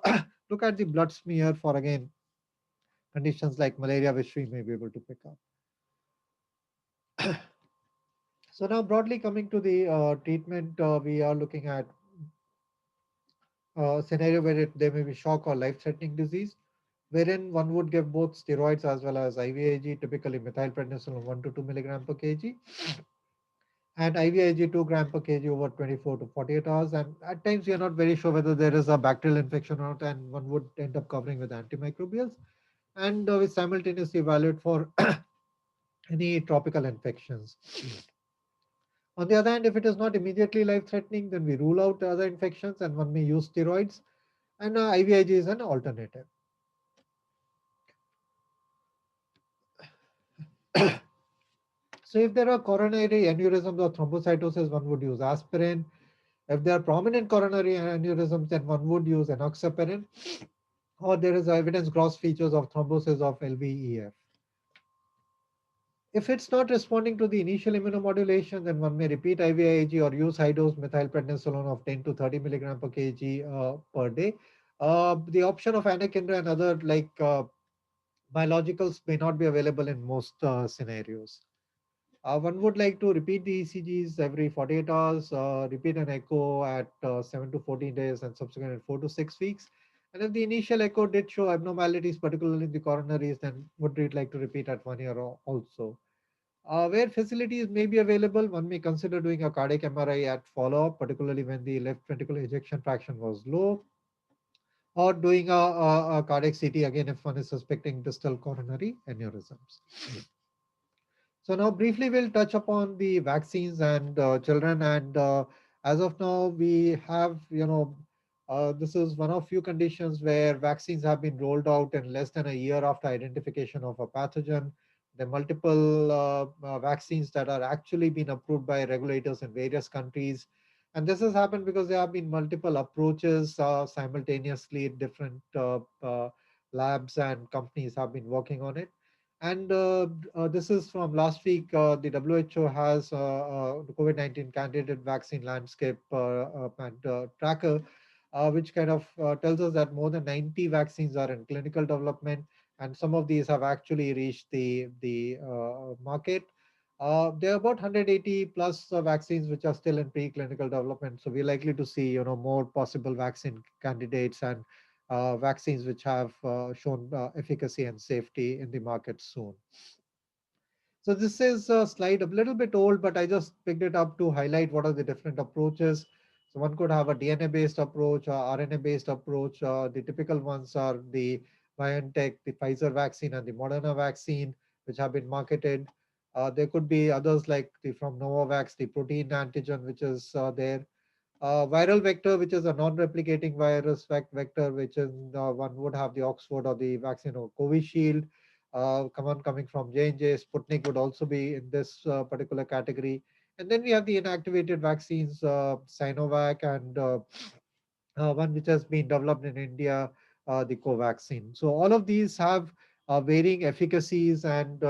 look at the blood smear for again conditions like malaria, which we may be able to pick up. So now broadly coming to the treatment, we are looking at a scenario where there may be shock or life-threatening disease, wherein one would give both steroids as well as IVIG, typically methylprednisolone 1 to 2 milligram per kg, and IVIG 2 gram per kg over 24 to 48 hours. And at times we are not very sure whether there is a bacterial infection or not, and one would end up covering with antimicrobials, and we simultaneously evaluate for any tropical infections. On the other hand, if it is not immediately life-threatening, then we rule out other infections and one may use steroids, and IVIG is an alternative. So if there are coronary aneurysms or thrombocytosis, one would use aspirin. If there are prominent coronary aneurysms, then one would use enoxaparin, or there is evidence gross features of thrombosis of LVEF. If it's not responding to the initial immunomodulation, then one may repeat IVIG or use high-dose methylprednisolone of 10 to 30 milligram per kg per day. The option of anakinra and other biologicals may not be available in most scenarios. One would like to repeat the ECGs every 48 hours, repeat an echo at 7 to 14 days, and subsequent at 4 to 6 weeks. And if the initial echo did show abnormalities, particularly in the coronaries, then would like to repeat at 1 year also. Where facilities may be available, one may consider doing a cardiac MRI at follow-up, particularly when the left ventricular ejection fraction was low, or doing a cardiac CT again if one is suspecting distal coronary aneurysms. So now briefly we'll touch upon the vaccines and children, and as of now we have, this is one of few conditions where vaccines have been rolled out in less than a year after identification of a pathogen. There are multiple vaccines that are actually been approved by regulators in various countries. And this has happened because there have been multiple approaches simultaneously. Different labs and companies have been working on it. And this is from last week. The WHO has the COVID-19 candidate vaccine landscape and tracker, which kind of tells us that more than 90 vaccines are in clinical development, and some of these have actually reached the market. There are about 180 plus vaccines which are still in preclinical development. So we're likely to see, more possible vaccine candidates and vaccines which have shown efficacy and safety in the market soon. So this is a slide a little bit old, but I just picked it up to highlight what are the different approaches. So one could have a DNA-based approach or RNA-based approach. The typical ones are the BioNTech, the Pfizer vaccine, and the Moderna vaccine, which have been marketed. There could be others like the from Novavax, the protein antigen, which is there. Viral vector, which is a non-replicating virus vector, which is one would have the Oxford or the vaccine or Covishield. Coming from J&J, Sputnik would also be in this particular category. And then we have the inactivated vaccines, Sinovac, and one which has been developed in India, the Covaxin. So all of these have varying efficacies and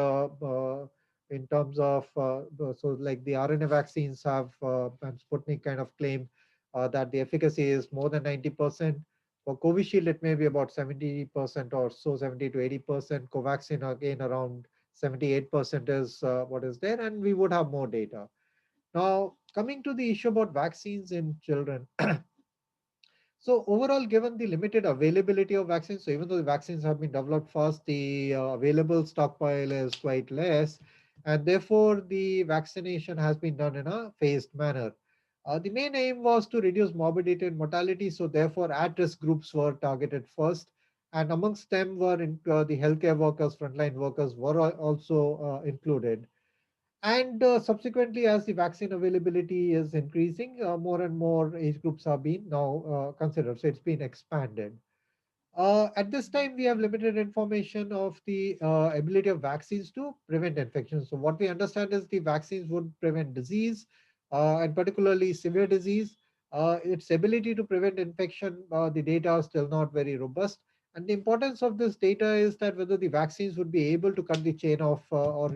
in terms of so like the RNA vaccines have and Sputnik kind of claim that the efficacy is more than 90%. For Covishield, it may be about 70% or so, 70 to 80%. Covaxin again around 78% is what is there, and we would have more data. Now, coming to the issue about vaccines in children. So overall, given the limited availability of vaccines, so even though the vaccines have been developed fast, the available stockpile is quite less, and therefore the vaccination has been done in a phased manner. The main aim was to reduce morbidity and mortality, so therefore at-risk groups were targeted first, and amongst them were the healthcare workers, frontline workers were also included. And subsequently, as the vaccine availability is increasing, more and more age groups are being now considered. So it's been expanded. At this time, we have limited information of the ability of vaccines to prevent infection. So what we understand is the vaccines would prevent disease, and particularly severe disease. Its ability to prevent infection, the data are still not very robust. And the importance of this data is that whether the vaccines would be able to cut the chain of or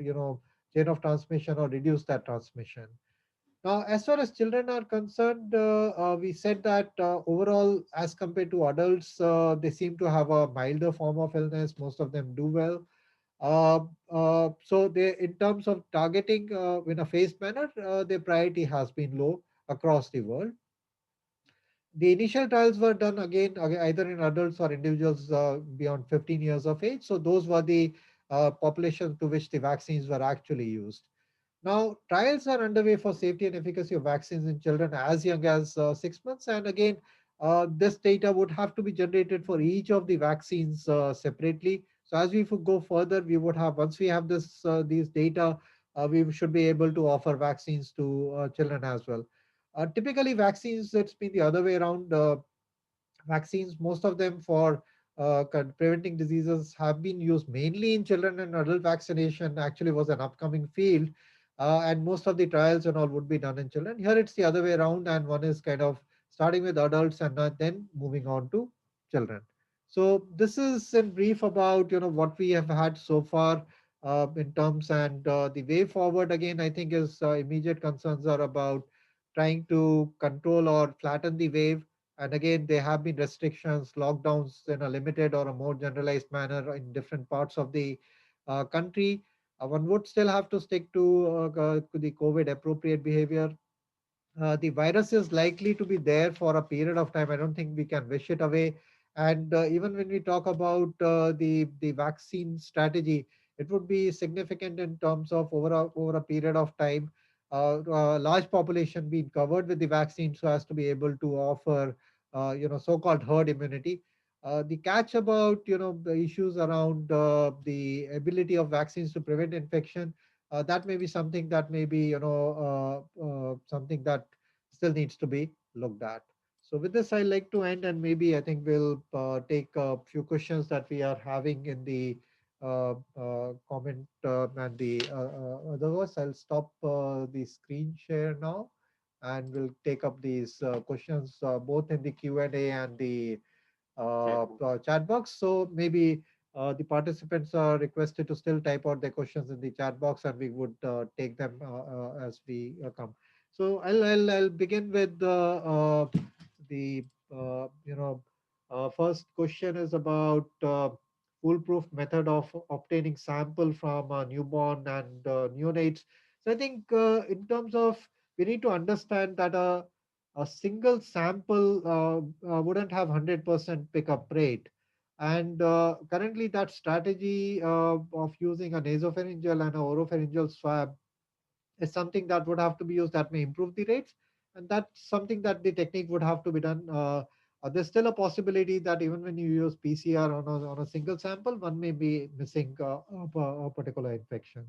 chain of transmission or reduce that transmission. Now, as far as children are concerned, we said that overall, as compared to adults, they seem to have a milder form of illness. Most of them do well. So they, in terms of targeting in a phased manner, their priority has been low across the world. The initial trials were done again either in adults or individuals beyond 15 years of age. So those were the population to which the vaccines were actually used. Now, trials are underway for safety and efficacy of vaccines in children as young as 6 months. And again, this data would have to be generated for each of the vaccines separately. So as we go further, we would have, once we have these data, we should be able to offer vaccines to children as well. Typically, vaccines, it's been the other way around. Vaccines, most of them for preventing diseases have been used mainly in children, and adult vaccination actually was an upcoming field. And most of the trials and all would be done in children. Here it's the other way around, and one is kind of starting with adults and then moving on to children. So this is in brief about what we have had so far in terms, and the way forward again I think is immediate concerns are about trying to control or flatten the wave. And again, there have been restrictions, lockdowns in a limited or a more generalized manner in different parts of the country. One would still have to stick to the COVID appropriate behavior. The virus is likely to be there for a period of time. I don't think we can wish it away. And even when we talk about the vaccine strategy, it would be significant in terms of over a period of time, large population being covered with the vaccine so as to be able to offer, so-called herd immunity. The catch about the issues around the ability of vaccines to prevent infection, that may be something that may be something that still needs to be looked at. So with this, I like to end, and maybe I think we'll take a few questions that we are having in the comment and the otherwise I'll stop the screen share now, and we'll take up these questions both in the Q&A and the chat box. So maybe The participants are requested to still type out their questions in the chat box, and we would take them as we come. So I'll begin with the first question is about foolproof method of obtaining sample from newborn and neonates. So I think in terms of, we need to understand that a single sample wouldn't have 100% pickup rate. And currently that strategy of using a nasopharyngeal and a oropharyngeal swab is something that would have to be used, that may improve the rates. And that's something that the technique would have to be done. There's still a possibility that even when you use PCR on a single sample, one may be missing a particular infection.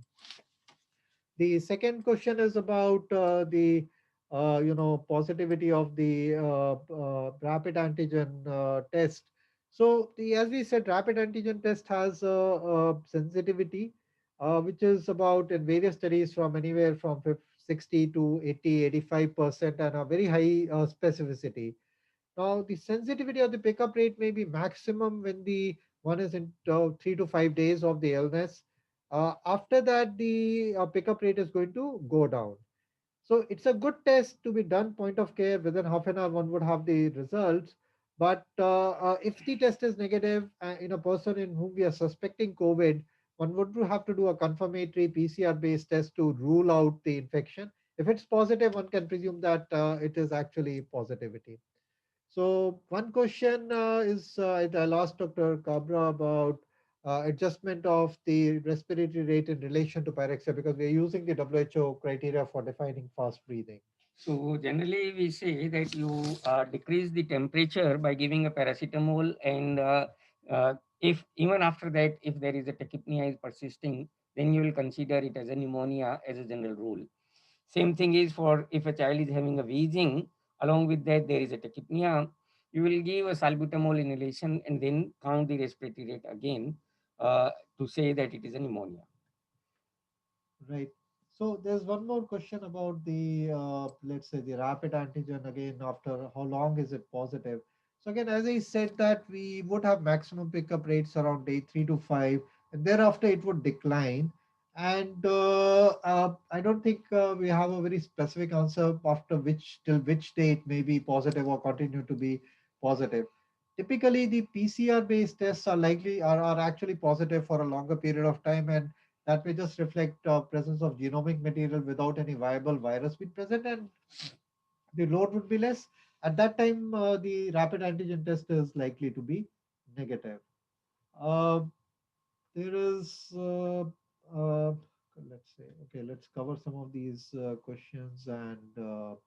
The second question is about the positivity of the rapid antigen test. So as we said, rapid antigen test has a sensitivity which is about, in various studies, from anywhere from 60 to 80, 85%, and a very high specificity. Now, the sensitivity of the pickup rate may be maximum when the one is in 3 to 5 days of the illness. After that, the pickup rate is going to go down. So it's a good test to be done point of care. Within half an hour, one would have the results. But if the test is negative in a person in whom we are suspecting COVID, one would have to do a confirmatory PCR-based test to rule out the infection. If it's positive, one can presume that it is actually positivity. So one question I'll ask Dr. Kabra about adjustment of the respiratory rate in relation to pyrexia, because we're using the WHO criteria for defining fast breathing. So generally we say that you decrease the temperature by giving a paracetamol, and if even after that, if there is a tachypnea is persisting, then you will consider it as a pneumonia as a general rule. Same thing is for if a child is having a wheezing, along with that there is a tachypnea, you will give a salbutamol inhalation and then count the respiratory rate again to say that it is a pneumonia. Right. So there's one more question about the, let's say, the rapid antigen again, after how long is it positive? So again, as I said, that we would have maximum pickup rates around day 3 to 5, and thereafter it would decline. And I don't think we have a very specific answer after which, till which day it may be positive or continue to be positive. Typically, the PCR-based tests are actually positive for a longer period of time, and that may just reflect presence of genomic material without any viable virus being present, and the load would be less. At that time, the rapid antigen test is likely to be negative. Uh, there is, let's say, okay, let's cover some of these questions. And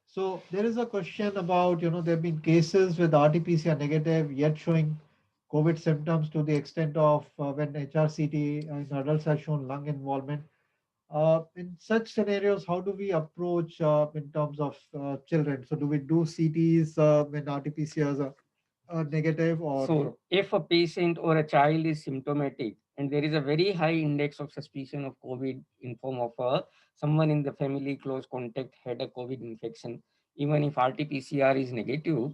so there is a question about, there have been cases with RT-PCR negative yet showing COVID symptoms to the extent of when HRCT in adults has shown lung involvement. In such scenarios, how do we approach in terms of children? So do we do CTs when RT-PCRs are negative, or? So if a patient or a child is symptomatic and there is a very high index of suspicion of COVID in form of someone in the family close contact had a COVID infection, even if RT-PCR is negative,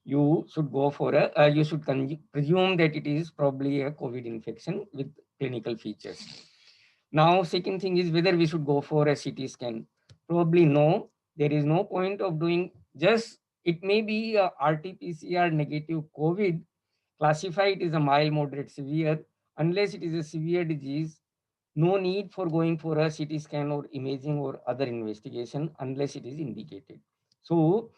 you should go for you should presume that it is probably a COVID infection with clinical features. Now, second thing is whether we should go for a CT scan. Probably no. There is no point of doing, just it may be a RT-PCR negative COVID, classify it as a mild, moderate, severe. Unless it is a severe disease, no need for going for a CT scan or imaging or other investigation unless it is indicated. So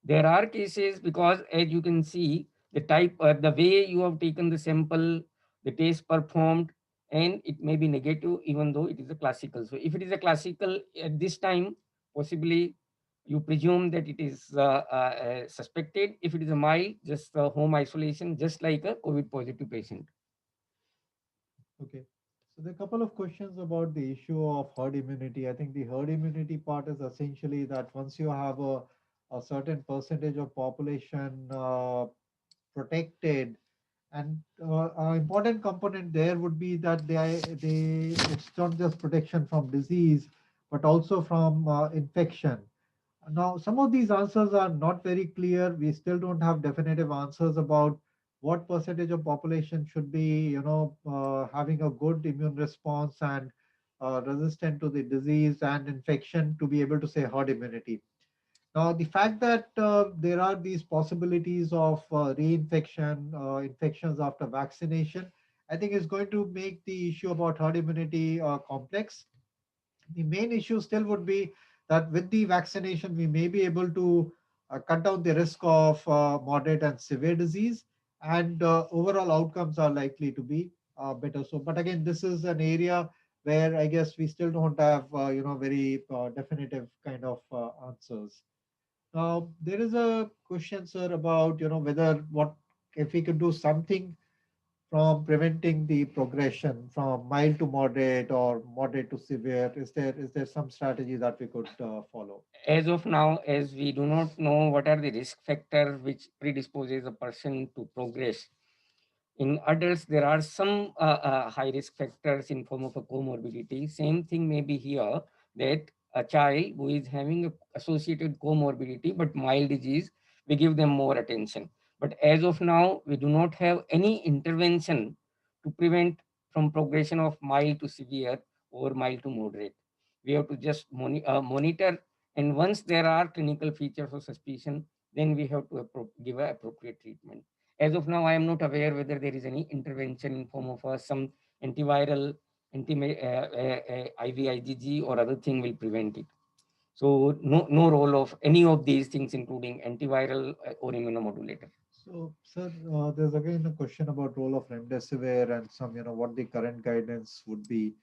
there are cases, because as you can see, the way you have taken the sample, the test performed, and it may be negative even though it is a classical. So if it is a classical at this time, possibly you presume that it is suspected. If it is a mild, just home isolation, just like a COVID positive patient. Okay. So there are a couple of questions about the issue of herd immunity. I think the herd immunity part is essentially that once you have a certain percentage of population protected, and an important component there would be that it's not just protection from disease, but also from infection. Now, some of these answers are not very clear. We still don't have definitive answers about what percentage of population should be, having a good immune response and resistant to the disease and infection to be able to say herd immunity. Now, the fact that there are these possibilities of reinfection, infections after vaccination, I think is going to make the issue about herd immunity complex. The main issue still would be that with the vaccination, we may be able to cut down the risk of moderate and severe disease, and overall outcomes are likely to be better. So, but again, this is an area where I guess we still don't have, very definitive kind of answers. Now, there is a question, sir, about, whether what if we could do something from preventing the progression from mild to moderate or moderate to severe. Is there some strategy that we could follow? As of now, as we do not know what are the risk factors which predisposes a person to progress, in adults, there are some high risk factors in form of a comorbidity. Same thing may be here, that a child who is having a associated comorbidity but mild disease, we give them more attention. But as of now, we do not have any intervention to prevent from progression of mild to severe or mild to moderate. We have to just monitor, and once there are clinical features of suspicion, then we have to give a appropriate treatment. As of now, I am not aware whether there is any intervention in form of some antiviral, IVIGG or other thing will prevent it. So no role of any of these things, including antiviral or immunomodulator. So, sir, there's again a question about role of remdesivir and some, what the current guidance would be.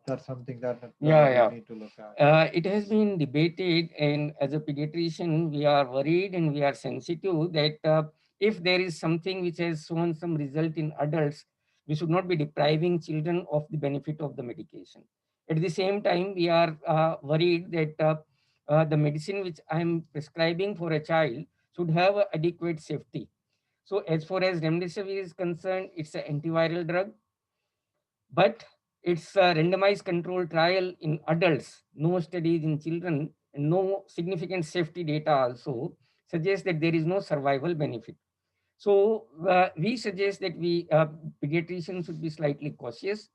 That's something that we need to look at. It has been debated, and as a pediatrician, we are worried and we are sensitive that if there is something which has shown some result in adults, we should not be depriving children of the benefit of the medication. At the same time, we are worried that the medicine which I am prescribing for a child should have adequate safety. So, as far as remdesivir is concerned, it's an antiviral drug, but it's a randomized controlled trial in adults, no studies in children, and no significant safety data also suggests that there is no survival benefit. So we suggest that we pediatricians should be slightly cautious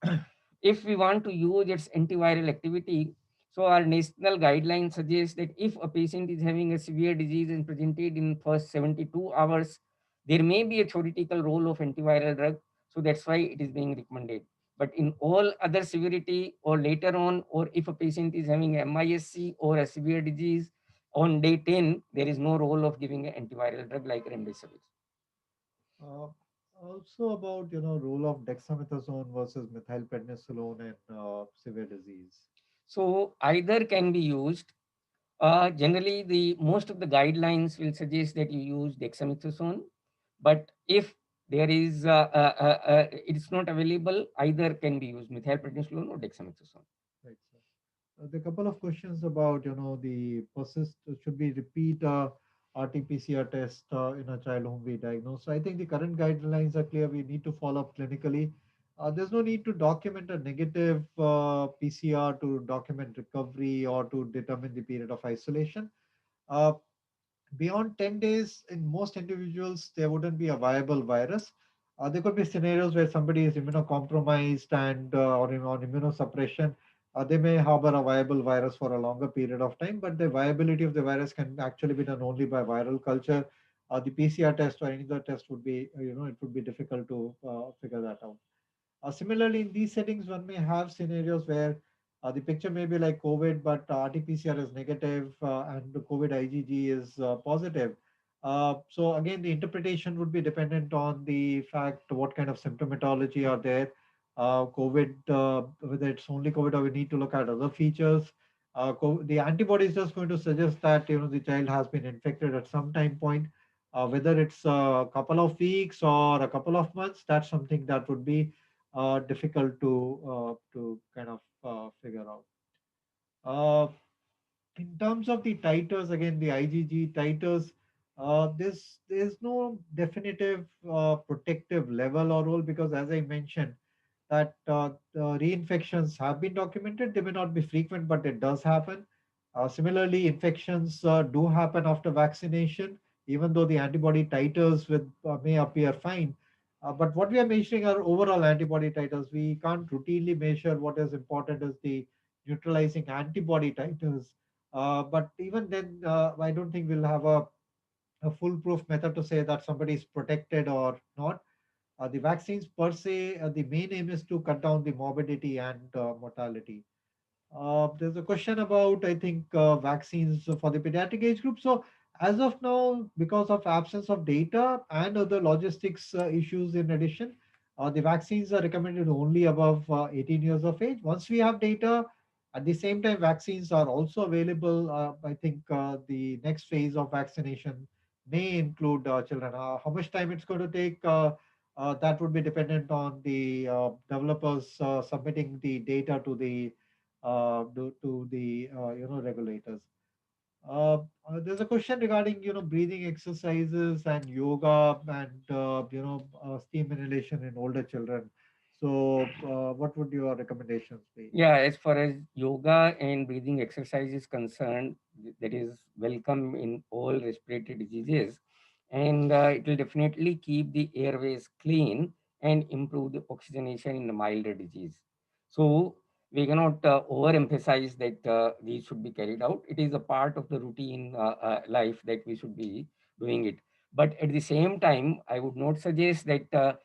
if we want to use its antiviral activity. So our national guidelines suggest that if a patient is having a severe disease and presented in first 72 hours, there may be a theoretical role of antiviral drug. So that's why it is being recommended. But in all other severity or later on, or if a patient is having a MISC or a severe disease on day 10, there is no role of giving an antiviral drug like remdesivir. Uh, Also about, role of dexamethasone versus methylprednisolone in severe disease. So either can be used. Generally, the most of the guidelines will suggest that you use dexamethasone, but if there is it's not available, either can be used, methylprednisolone or dexamethasone. Right, sir. There are a couple of questions about, the should we repeat RT-PCR test in a child whom we diagnose? So I think the current guidelines are clear. We need to follow up clinically. There's no need to document a negative PCR to document recovery or to determine the period of isolation. Uh, Beyond 10 days, in most individuals, there wouldn't be a viable virus. There could be scenarios where somebody is immunocompromised and or on immunosuppression. They may harbor a viable virus for a longer period of time, but the viability of the virus can actually be done only by viral culture. The PCR test or any other test would be, it would be difficult to figure that out. Similarly, in these settings, one may have scenarios where the picture may be like COVID, but RT-PCR is negative and the COVID IgG is positive. So again, the interpretation would be dependent on the fact what kind of symptomatology are there. COVID, whether it's only COVID or we need to look at other features. The antibody is just going to suggest that the child has been infected at some time point. Whether it's a couple of weeks or a couple of months, that's something that would be difficult to kind of figure out. In terms of the titers, again, the IgG titers, there's no definitive protective level or role because, as I mentioned, that the reinfections have been documented. They may not be frequent, but it does happen. Similarly, infections do happen after vaccination. even though the antibody titers with may appear fine. But what we are measuring are overall antibody titers. We can't routinely measure. What is important is the neutralizing antibody titers. But even then, I don't think we'll have a foolproof method to say that somebody is protected or not. The vaccines per se, the main aim is to cut down the morbidity and mortality. There's a question about, I think, vaccines for the pediatric age group. So, as of now, because of absence of data and other logistics issues in addition, the vaccines are recommended only above 18 years of age. Once we have data, at the same time, vaccines are also available. I think the next phase of vaccination may include children. How much time it's going to take? That would be dependent on the developers submitting the data to the regulators. There's a question regarding breathing exercises and yoga and steam inhalation in older children. So, what would your recommendations be? Yeah, as far as yoga and breathing exercise is concerned, that is welcome in all respiratory diseases, and it will definitely keep the airways clean and improve the oxygenation in the milder disease. So we cannot overemphasize that these should be carried out. It is a part of the routine life that we should be doing it. But at the same time, I would not suggest that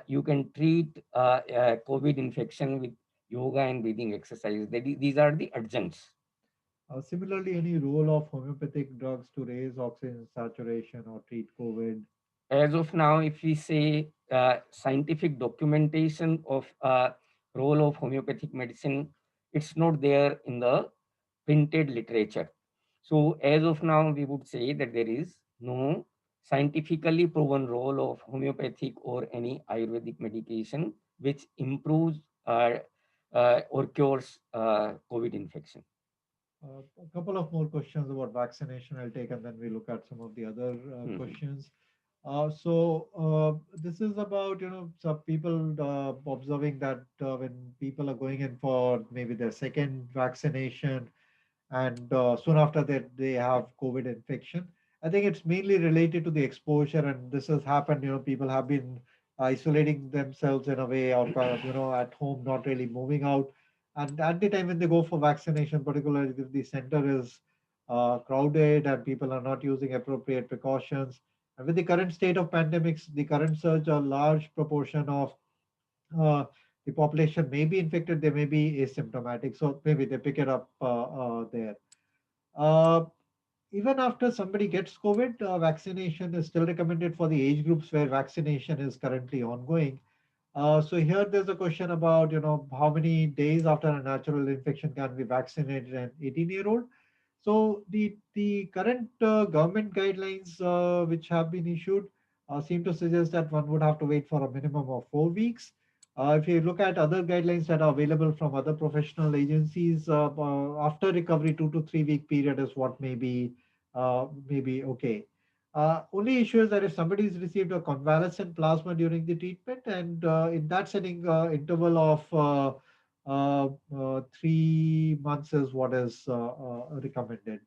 you can treat COVID infection with yoga and breathing exercise. These are the adjuncts. Similarly, any role of homeopathic drugs to raise oxygen saturation or treat COVID? As of now, if we say scientific documentation of role of homeopathic medicine, it's not there in the printed literature. So as of now, we would say that there is no scientifically proven role of homeopathic or any Ayurvedic medication which improves or cures COVID infection. A couple of more questions about vaccination I'll take, and then we look at some of the other questions. This is about some people observing that when people are going in for maybe their second vaccination, and soon after that they have COVID infection. I think it's mainly related to the exposure, and this has happened. People have been isolating themselves in a way, or at home, not really moving out. And at the time when they go for vaccination, particularly if the center is crowded and people are not using appropriate precautions, and with the current state of pandemics, the current surge, a large proportion of uh, the population may be infected, they may be asymptomatic, so maybe they pick it up there. Uh, Even after somebody gets COVID, vaccination is still recommended for the age groups where vaccination is currently ongoing. So here there's a question about, how many days after a natural infection can we vaccinate an 18-year-old? So the current government guidelines which have been issued seem to suggest that one would have to wait for a minimum of 4 weeks. If you look at other guidelines that are available from other professional agencies, after recovery, 2 to 3 week period is what may be okay. Only issue is that if somebody has received a convalescent plasma during the treatment, and in that setting, interval of 3 months is what is recommended.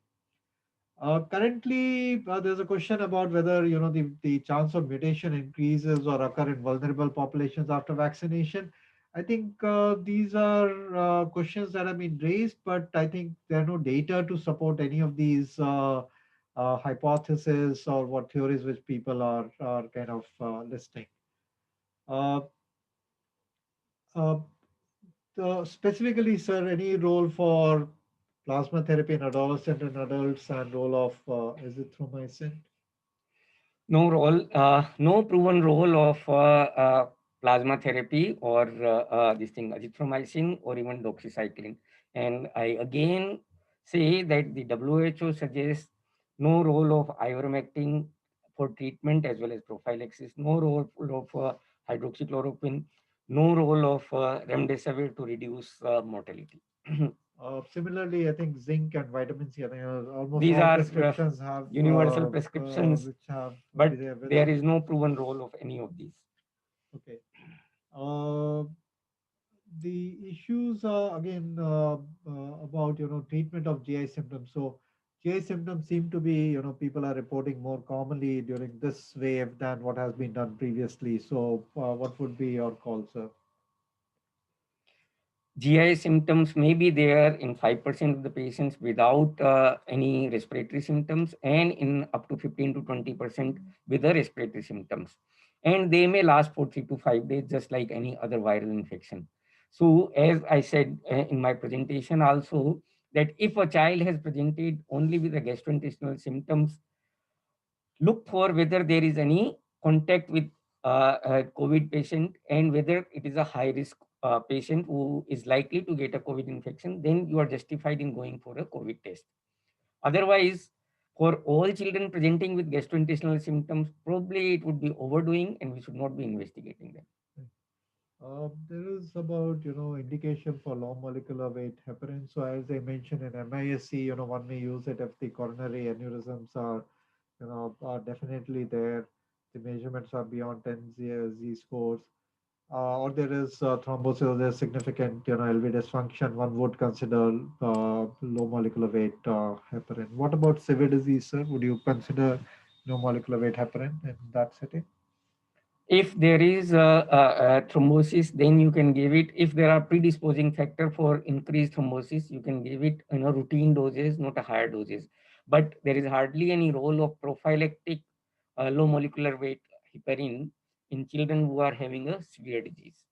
Currently, there's a question about whether the chance of mutation increases or occur in vulnerable populations after vaccination. I think these are questions that have been raised, but I think there are no data to support any of these hypotheses or what theories which people are kind of listing. Uh, uh, Specifically, sir, any role for plasma therapy in adolescent and adults, and role of azithromycin? No proven role of plasma therapy or this thing, azithromycin or even doxycycline. And I again say that the WHO suggests no role of ivermectin for treatment as well as prophylaxis, no role of hydroxychloroquine, no role of remdesivir to reduce mortality. Similarly, I think zinc and vitamin C, I think almost These all are prescriptions have universal prescriptions, which have but there with there us. is no proven role of any of these. Okay. Uh, the issues are again about treatment of GI symptoms. So GI symptoms seem to be, people are reporting more commonly during this wave than what has been done previously. So, what would be your call, sir? GI symptoms may be there in 5% of the patients without any respiratory symptoms, and in up to 15 to 20% with the respiratory symptoms. And they may last for 3 to 5 days, just like any other viral infection. So, as I said in my presentation also, that if a child has presented only with the gastrointestinal symptoms, look for whether there is any contact with a COVID patient and whether it is a high risk patient who is likely to get a COVID infection, then you are justified in going for a COVID test. Otherwise, for all children presenting with gastrointestinal symptoms, probably it would be overdoing and we should not be investigating them. There is about, indication for low molecular weight heparin. So as I mentioned in MISC, one may use it if the coronary aneurysms are, are definitely there. The measurements are beyond 10 Z scores. Or there is thrombosis, or there's significant, LV dysfunction. One would consider low molecular weight heparin. What about severe disease, sir? Would you consider low molecular weight heparin in that setting? If there is a thrombosis, then you can give it. If there are predisposing factor for increased thrombosis, you can give it routine doses, not a higher doses. But there is hardly any role of prophylactic low molecular weight heparin in children who are having a severe disease.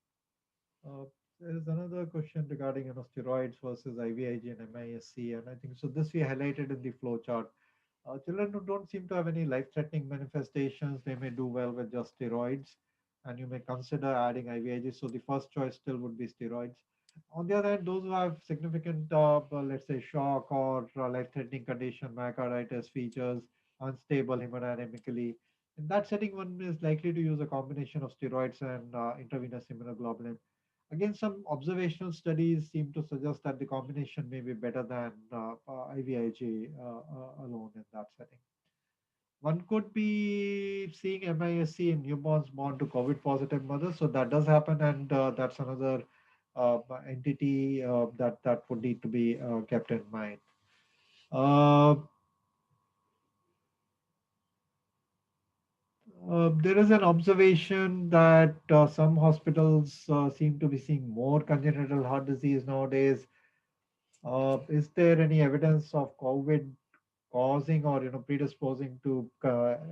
Uh, there is another question regarding steroids versus IVIG and MISC, and I think so. This we highlighted in the flow chart. Children who don't seem to have any life-threatening manifestations, they may do well with just steroids, and you may consider adding IVIG. So the first choice still would be steroids. On the other hand, those who have significant, let's say, shock or life-threatening condition, myocarditis features, unstable hemodynamically, in that setting, one is likely to use a combination of steroids and intravenous immunoglobulin. Again, some observational studies seem to suggest that the combination may be better than IVIG alone in that setting. One could be seeing MISC in newborns born to COVID positive mothers. So that does happen, and that's another entity that would need to be kept in mind. Uh, there is an observation that some hospitals seem to be seeing more congenital heart disease nowadays. Is there any evidence of COVID causing or predisposing to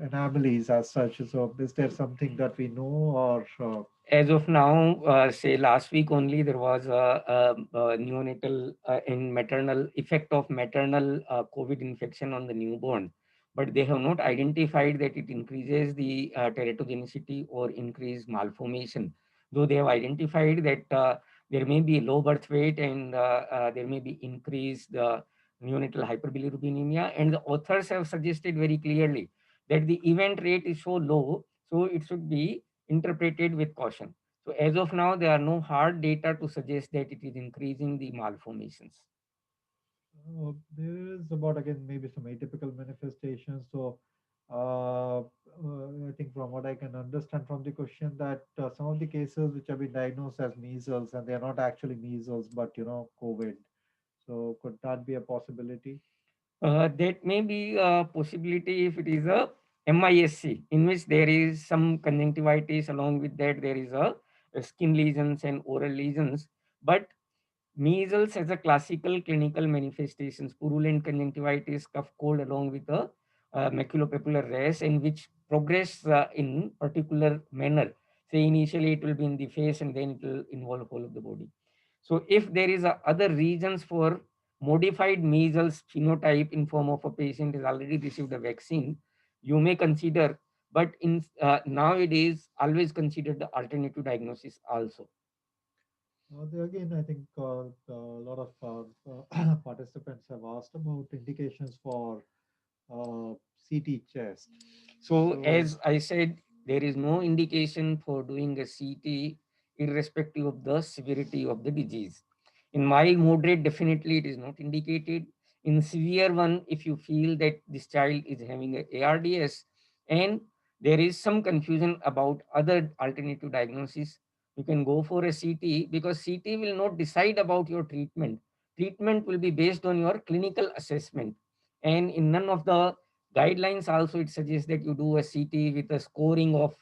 anomalies as such? So, is there something that we know or? As of now, say last week only, there was a neonatal and maternal effect of maternal COVID infection on the newborn, but they have not identified that it increases the teratogenicity or increase malformation. Though they have identified that there may be low birth weight and there may be increased neonatal hyperbilirubinemia, and the authors have suggested very clearly that the event rate is so low, so it should be interpreted with caution. So as of now, there are no hard data to suggest that it is increasing the malformations. There is about, again, maybe some atypical manifestations. So, I think from what I can understand from the question that some of the cases which have been diagnosed as measles and they are not actually measles, but COVID. So, could that be a possibility? That may be a possibility if it is a MISC, in which there is some conjunctivitis. Along with that, there is a skin lesions and oral lesions. But measles has a classical clinical manifestations, purulent conjunctivitis, cough cold, along with a maculopapular rash, in which progress in particular manner. Say initially it will be in the face and then it will involve whole of the body. So if there is other reasons for modified measles phenotype in form of a patient has already received a vaccine, you may consider, but in nowadays always consider the alternative diagnosis also. There again, I think a lot of participants have asked about indications for CT chest. So So, as I said, there is no indication for doing a CT irrespective of the severity of the disease. In mild moderate, definitely it is not indicated. In severe one, if you feel that this child is having a ARDS and there is some confusion about other alternative diagnosis, you can go for a CT, because CT will not decide about your treatment. Treatment will be based on your clinical assessment. And in none of the guidelines also it suggests that you do a CT with a scoring of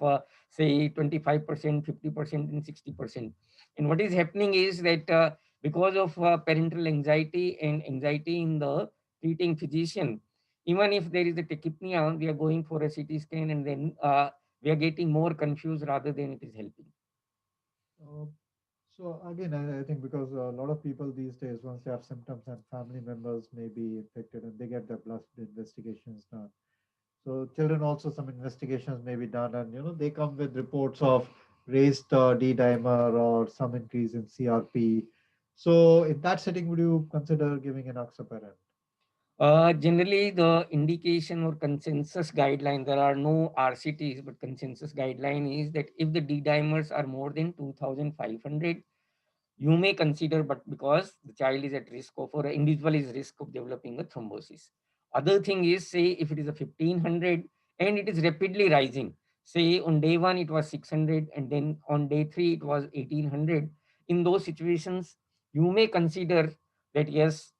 say 25%, 50%, and 60%. And what is happening is that because of parental anxiety and anxiety in the treating physician, even if there is a tachypnea, we are going for a CT scan, and then we are getting more confused rather than it is helping. Uh, so again, I think because a lot of people these days, once they have symptoms and family members may be infected and they get their blood investigations done. So children also some investigations may be done, and they come with reports of raised D dimer or some increase in CRP. So in that setting, would you consider giving an oxaparin? Generally, the indication or consensus guideline, there are no RCTs, but consensus guideline is that if the D dimers are more than 2,500, you may consider, but because the child is at risk of, or an individual is risk of developing a thrombosis. Other thing is, say, if it is a 1,500 and it is rapidly rising, say on day one it was 600 and then on day three it was 1,800. In those situations, you may consider that yes,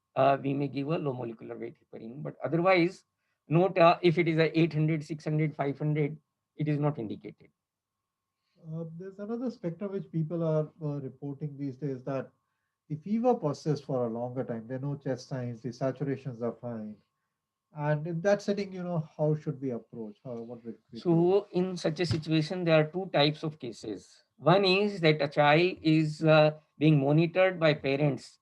we may give a low molecular weight heparin, but otherwise, note if it is a 800, 600, 500, it is not indicated. There's another spectrum which people are reporting these days that the fever persists for a longer time. There are no chest signs, the saturations are fine. And in that setting, how should we approach? What would we do? So, in such a situation, there are two types of cases. One is that a child is being monitored by parents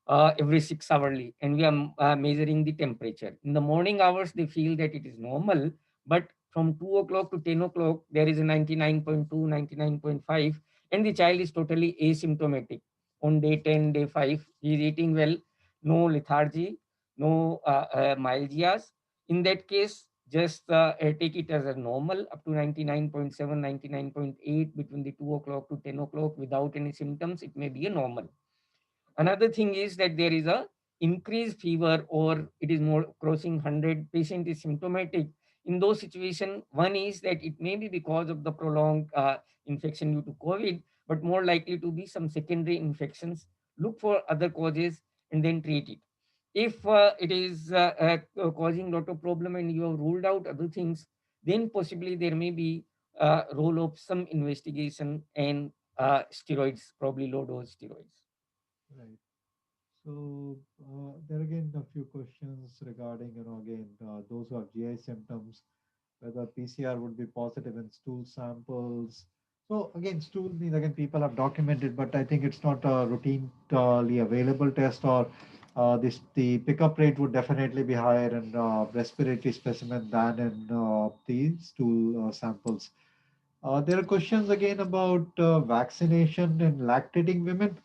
every 6 hourly, and we are measuring the temperature. In the morning hours, they feel that it is normal, but from 2 o'clock to 10 o'clock, there is a 99.2, 99.5, and the child is totally asymptomatic. On day 10, day 5, he is eating well, no lethargy, no myalgias. In that case, just take it as a normal up to 99.7, 99.8 between the 2 o'clock to 10 o'clock without any symptoms. It may be a normal. Another thing is that there is a increased fever or it is more crossing 100, patient is symptomatic. In those situations, one is that it may be because of the prolonged infection due to COVID, but more likely to be some secondary infections. Look for other causes and then treat it. If it is causing lot of problem and you have ruled out other things, then possibly there may be a role of some investigation and steroids, probably low dose steroids. Right. So there again a few questions regarding, again, those who have GI symptoms, whether PCR would be positive in stool samples. So again, stool means again people have documented, but I think it's not a routinely available test, or the pickup rate would definitely be higher in respiratory specimen than in the stool samples. There are questions again about vaccination in lactating women.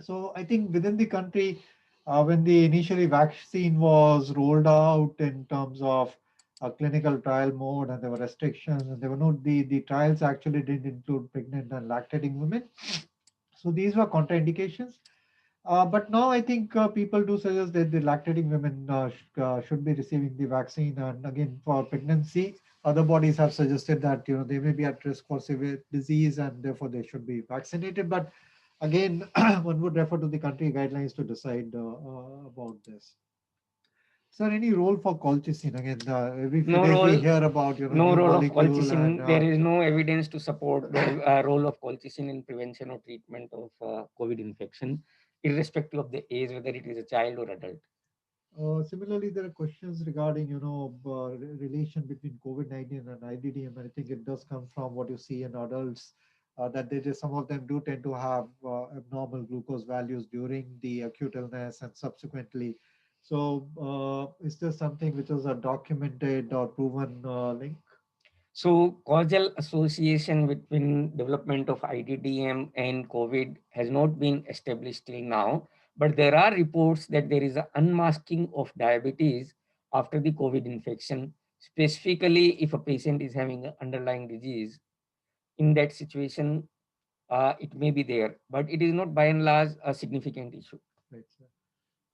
So I think within the country, when the initially vaccine was rolled out in terms of a clinical trial mode, and there were restrictions, and there were no the trials actually didn't include pregnant and lactating women. So these were contraindications. But now I think people do suggest that the lactating women should be receiving the vaccine. And again, for pregnancy, other bodies have suggested that they may be at risk for severe disease and therefore they should be vaccinated. But again, one would refer to the country guidelines to decide about this. Sir, any role for colchicine? Again, every few No days we role, hear about no new role of molecule and colchicine. There is no evidence to support the role of colchicine in prevention or treatment of COVID infection, irrespective of the age, whether it is a child or adult. Similarly, there are questions regarding, relation between COVID-19 and IDDM. And I think it does come from what you see in adults, that some of them do tend to have abnormal glucose values during the acute illness and subsequently. So, is there something which is a documented or proven link? So, causal association between development of IDDM and COVID has not been established till now, but there are reports that there is an unmasking of diabetes after the COVID infection, specifically if a patient is having an underlying disease. In that situation, it may be there, but it is not by and large a significant issue. Right, sir.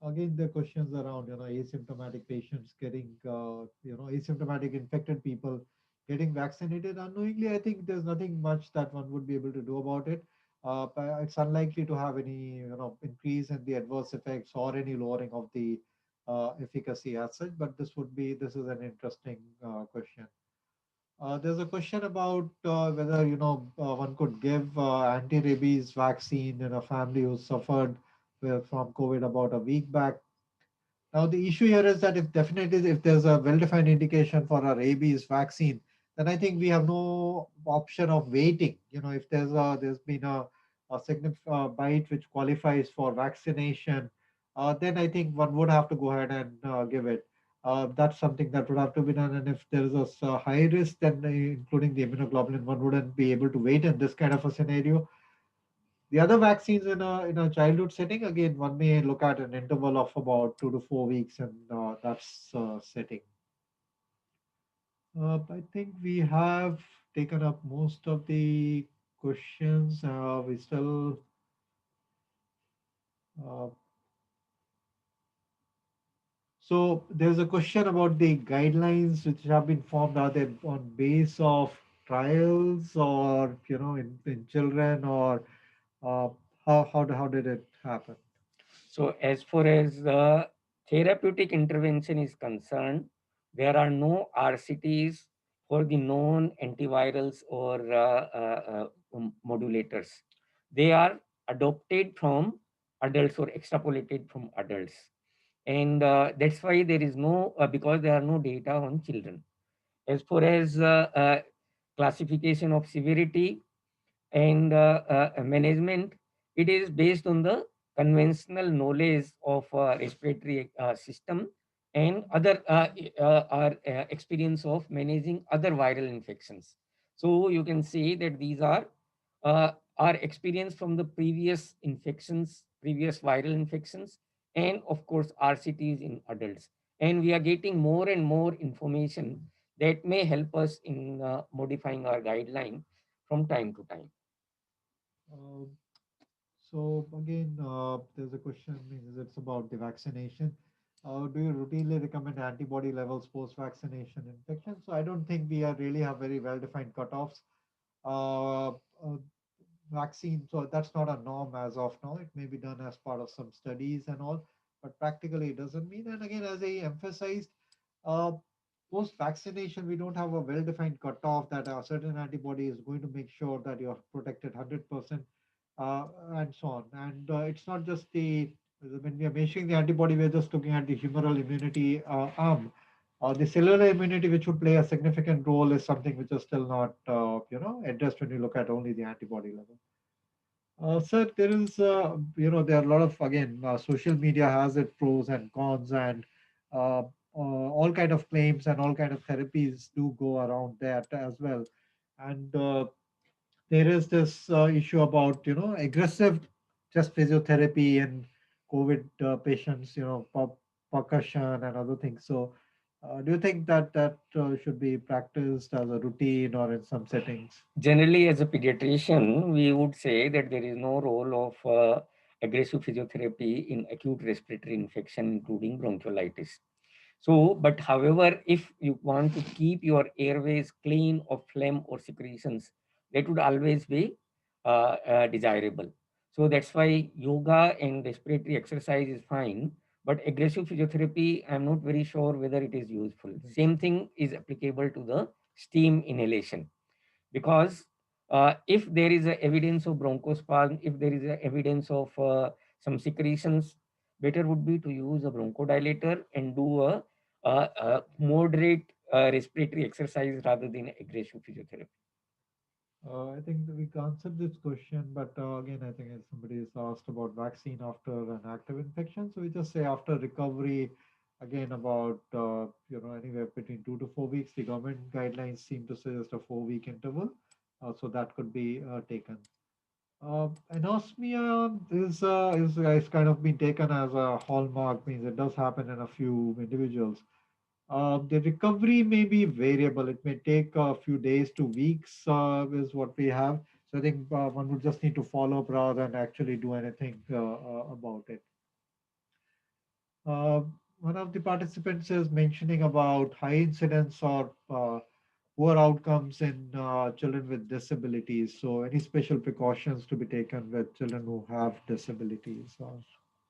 Again, the questions around, asymptomatic patients getting, asymptomatic infected people getting vaccinated unknowingly. I think there's nothing much that one would be able to do about it. But it's unlikely to have any, increase in the adverse effects or any lowering of the efficacy as such, but this is an interesting question. There's a question about whether one could give anti-rabies vaccine in a family who suffered from COVID about a week back. Now the issue here is that if there's a well-defined indication for a rabies vaccine, then I think we have no option of waiting. If there's been a significant bite which qualifies for vaccination, then I think one would have to go ahead and give it. That's something that would have to be done. And if there is a high risk, then including the immunoglobulin, one wouldn't be able to wait in this kind of a scenario. The other vaccines in a childhood setting, again, one may look at an interval of about 2 to 4 weeks, and that's setting. I think we have taken up most of the questions. We still uh, So there's a question about the guidelines which have been formed. Are they on base of trials, or in children, or uh, how did it happen? So as far as the therapeutic intervention is concerned, there are no RCTs for the known antivirals or modulators. They are adopted from adults or extrapolated from adults. And that's why there is no, because there are no data on children. As far as classification of severity and management, it is based on the conventional knowledge of respiratory system and other our experience of managing other viral infections. So you can say that these are our experience from the previous infections, previous viral infections, and of course RCTs in adults. And we are getting more and more information that may help us in modifying our guideline from time to time. Uh, so again, there's a question. It's about the vaccination. Do you routinely recommend antibody levels post-vaccination infection? So I don't think we are really have very well-defined cutoffs. Uh, uh, Vaccine, so that's not a norm as of now. It may be done as part of some studies and all, but practically it doesn't mean. And again, as I emphasized, uh, post vaccination, we don't have a well defined cutoff that a certain antibody is going to make sure that you're protected 100%, and so on. And it's not just when we are measuring the antibody, we're just looking at the humoral immunity arm. The cellular immunity, which would play a significant role, is something which is still not, addressed when you look at only the antibody level. Sir, there are a lot of, again, social media has its pros and cons, and all kind of claims and all kind of therapies do go around that as well. And there is this issue about, aggressive chest physiotherapy in COVID patients, percussion and other things. So, do you think that should be practiced as a routine or in some settings? Generally, as a pediatrician, we would say that there is no role of aggressive physiotherapy in acute respiratory infection, including bronchiolitis. So, but however, if you want to keep your airways clean of phlegm or secretions, that would always be desirable. So that's why yoga and respiratory exercise is fine, but aggressive physiotherapy, I'm not very sure whether it is useful. Same thing is applicable to the steam inhalation, because if there is a evidence of bronchospasm, if there is a evidence of some secretions, better would be to use a bronchodilator and do a moderate respiratory exercise rather than aggressive physiotherapy. I think that we answered this question, but again, I think if somebody is asked about vaccine after an active infection, so we just say after recovery, again about anywhere between 2 to 4 weeks. The government guidelines seem to suggest a 4 week interval, so that could be taken. Anosmia is kind of been taken as a hallmark, means it does happen in a few individuals. The recovery may be variable. It may take a few days to weeks, is what we have. So I think one would just need to follow up rather than actually do anything about it. Uh, One of the participants is mentioning about high incidence or poor outcomes in children with disabilities. So any special precautions to be taken with children who have disabilities?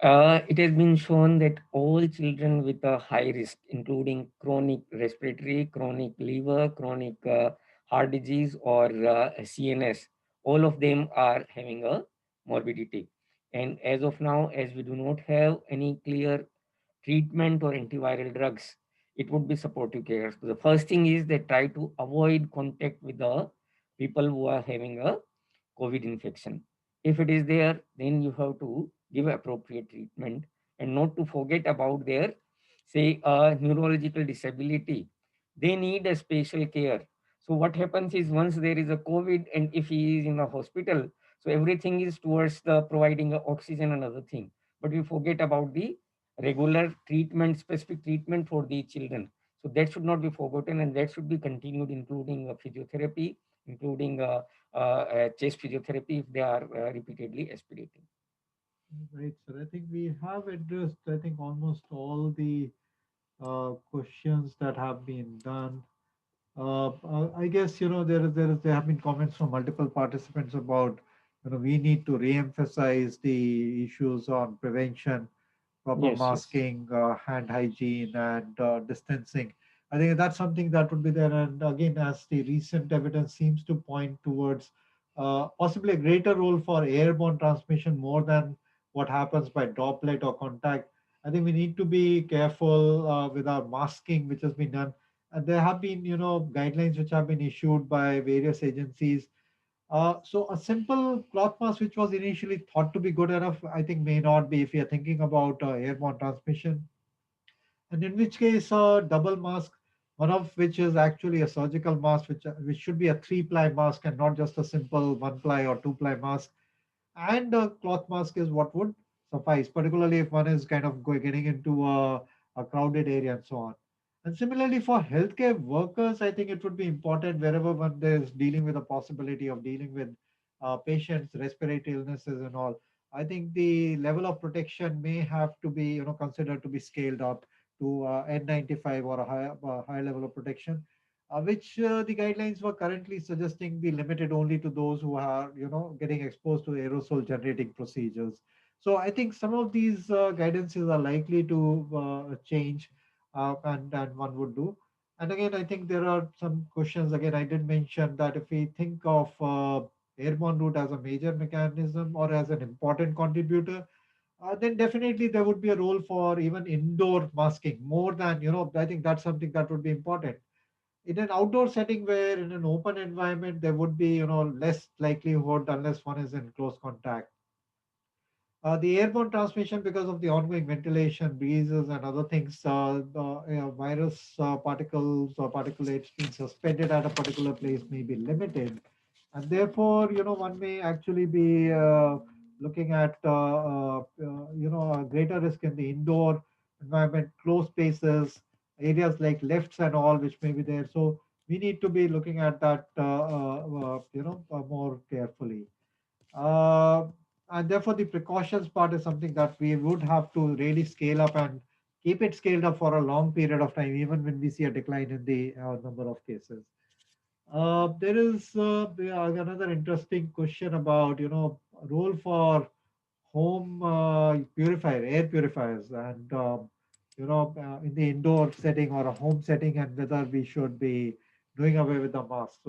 It has been shown that all children with a high risk, including chronic respiratory, chronic liver, chronic heart disease, or CNS, all of them are having a morbidity. And as of now, as we do not have any clear treatment or antiviral drugs, it would be supportive care. So the first thing is they try to avoid contact with the people who are having a COVID infection. If it is there, then you have to give appropriate treatment and not to forget about their, say, neurological disability. They need a special care. So what happens is once there is a COVID and if he is in the hospital, so everything is towards the providing oxygen and other thing. But we forget about the regular treatment, specific treatment for the children. So that should not be forgotten and that should be continued, including physiotherapy, including chest physiotherapy if they are repeatedly aspirating. Right, sir. I think we have addressed, I think, almost all the questions that have been done. I guess there have been comments from multiple participants about we need to re-emphasize the issues on prevention, proper Yes, yes. masking, hand hygiene, and distancing. I think that's something that would be there. And again, as the recent evidence seems to point towards possibly a greater role for airborne transmission more than what happens by droplet or contact. I think we need to be careful with our masking, which has been done. And there have been, guidelines which have been issued by various agencies. So a simple cloth mask, which was initially thought to be good enough, I think may not be if you're thinking about airborne transmission. And in which case, a double mask, one of which is actually a surgical mask, which should be a three-ply mask and not just a simple one-ply or two-ply mask. And a cloth mask is what would suffice, particularly if one is kind of getting into a crowded area and so on. And similarly, for healthcare workers, I think it would be important wherever one is dealing with a possibility of dealing with patients, respiratory illnesses, and all. I think the level of protection may have to be, considered to be scaled up to N95 or a higher level of protection, which the guidelines were currently suggesting be limited only to those who are, getting exposed to aerosol generating procedures. So I think some of these guidances are likely to change, and one would do. And again, I think there are some questions. Again, I did mention that if we think of airborne route as a major mechanism or as an important contributor, then definitely there would be a role for even indoor masking more than, I think that's something that would be important. In an outdoor setting where in an open environment, there would be, less likelihood unless one is in close contact. The airborne transmission, because of the ongoing ventilation, breezes, and other things, the virus particles or particulates being suspended at a particular place may be limited. And therefore, one may actually be looking at, a greater risk in the indoor environment, closed spaces, areas like lifts and all, which may be there. So we need to be looking at that, more carefully. Uh, and therefore, the precautions part is something that we would have to really scale up and keep it scaled up for a long period of time, even when we see a decline in the number of cases. There is another interesting question about, role for home air purifiers, and in the indoor setting or a home setting, and whether we should be doing away with the mask.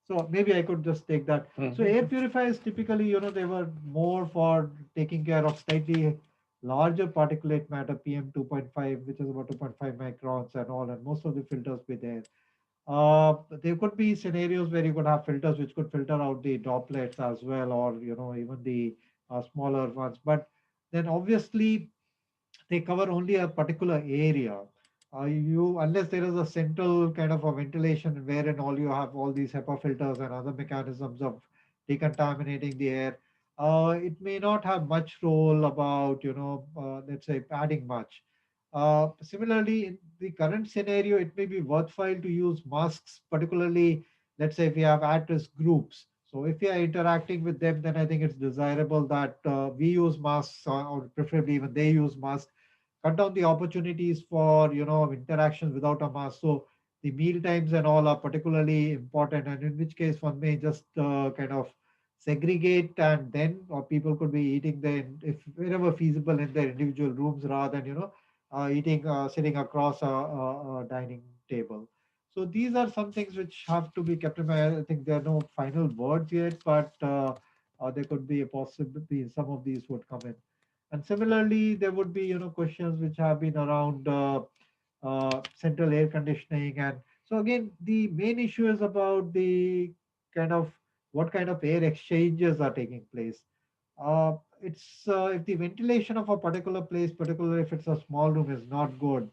So maybe I could just take that. So air purifiers typically, they were more for taking care of slightly larger particulate matter, PM 2.5, which is about 2.5 microns and all, and most of the filters be there. There could be scenarios where you could have filters which could filter out the droplets as well, or even the smaller ones. But then obviously they cover only a particular area. You unless there is a central kind of a ventilation wherein all you have all these HEPA filters and other mechanisms of decontaminating the air, it may not have much role about let's say adding much. Similarly, in the current scenario, it may be worthwhile to use masks, particularly let's say if we have at-risk groups. So if we are interacting with them, then I think it's desirable that we use masks, or preferably even they use masks, cut down the opportunities for interactions without a mask. So the meal times and all are particularly important, and in which case one may just kind of segregate, and then or people could be eating if wherever feasible in their individual rooms rather than eating sitting across a dining table. So these are some things which have to be kept in mind. I think there are no final words yet, but there could be a possibility some of these would come in. And similarly, there would be questions which have been around central air conditioning. And so again, the main issue is about the kind of what kind of air exchanges are taking place. It's if the ventilation of a particular place, particularly if it's a small room, is not good,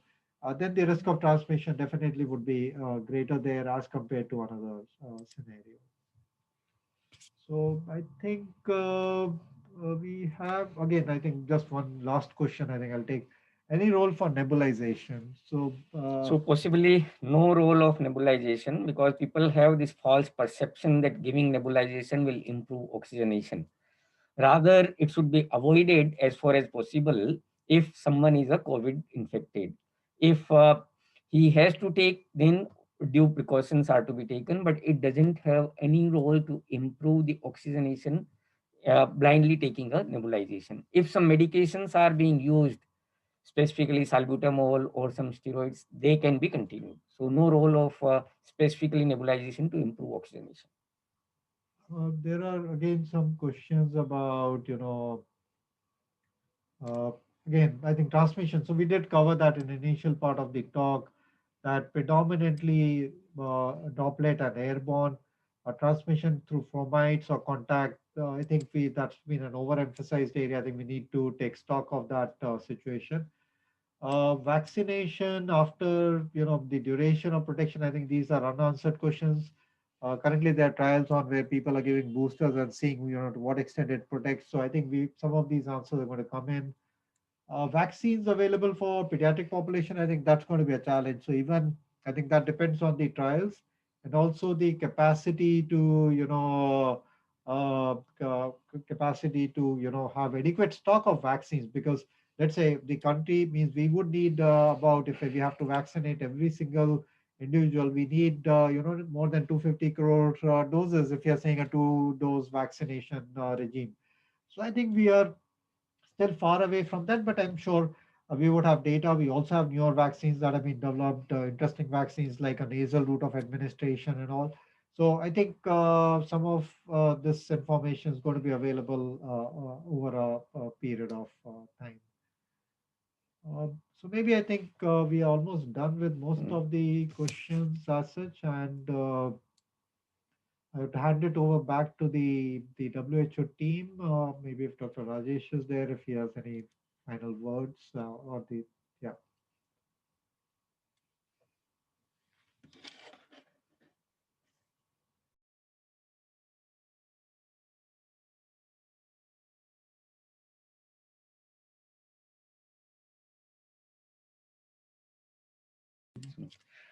then the risk of transmission definitely would be greater there as compared to another scenario. So I think we have, again, I think just one last question. I think I'll take any role for nebulization. So possibly no role of nebulization, because people have this false perception that giving nebulization will improve oxygenation. Rather, it should be avoided as far as possible if someone is a COVID infected. If he has to take, then due precautions are to be taken, but it doesn't have any role to improve the oxygenation blindly taking a nebulization. If some medications are being used, specifically salbutamol or some steroids, they can be continued. So no role of specifically nebulization to improve oxygenation. There are again some questions about, uh, again, I think transmission. So we did cover that in the initial part of the talk, that predominantly droplet and airborne transmission through fomites or contact. I think that's been an overemphasized area. I think we need to take stock of that situation. Vaccination after the duration of protection. I think these are unanswered questions. Currently, there are trials on where people are giving boosters and seeing to what extent it protects. So I think some of these answers are going to come in. Vaccines available for pediatric population. I think that's going to be a challenge. So even I think that depends on the trials and also the capacity to capacity to have adequate stock of vaccines, because let's say the country means we would need about, if we have to vaccinate every single individual, we need more than 250 crore doses if you're saying a 2-dose vaccination regime. So I think we are still far away from that, but I'm sure we would have data. We also have newer vaccines that have been developed, interesting vaccines like a nasal route of administration and all. So I think some of this information is going to be available over a period of time. So maybe I think we are almost done with most of the questions as such, and I would hand it over back to the WHO team. Maybe if Dr. Rajesh is there, if he has any final words or the yeah.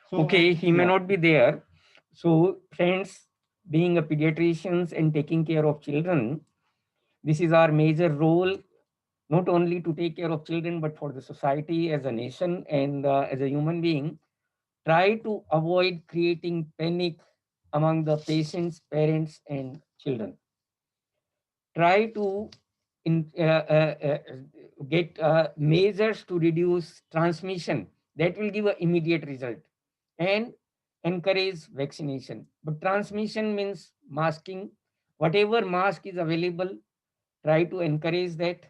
So, okay, he may not be there. So friends, being a pediatricians and taking care of children, this is our major role, not only to take care of children, but for the society as a nation and as a human being. Try to avoid creating panic among the patients, parents, and children. Try to get measures to reduce transmission that will give an immediate result, and encourage vaccination. But transmission means masking. Whatever mask is available, try to encourage that.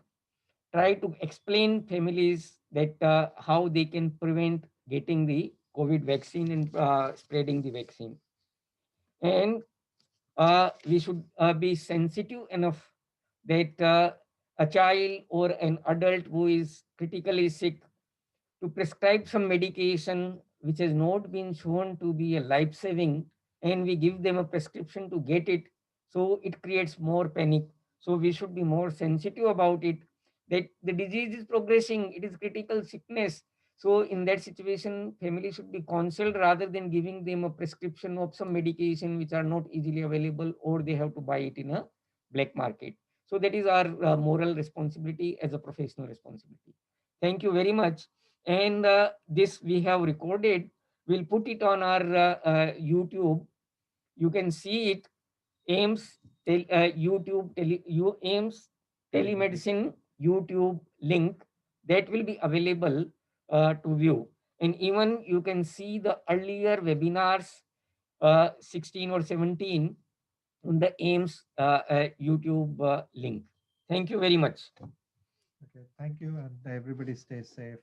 Try to explain families that how they can prevent getting the COVID vaccine and spreading the vaccine. And we should be sensitive enough that a child or an adult who is critically sick, to prescribe some medication which has not been shown to be a life-saving, and we give them a prescription to get it, so it creates more panic. So we should be more sensitive about it, that the disease is progressing, it is critical sickness. So in that situation, family should be counseled rather than giving them a prescription of some medication which are not easily available, or they have to buy it in a black market. So that is our moral responsibility as a professional responsibility. Thank you very much. And this we have recorded. We'll put it on our YouTube. You can see it. AIIMS YouTube AIIMS telemedicine YouTube link that will be available to view. And even you can see the earlier webinars, 16 or 17, on the AIIMS YouTube link. Thank you very much. Okay, thank you, and everybody stay safe.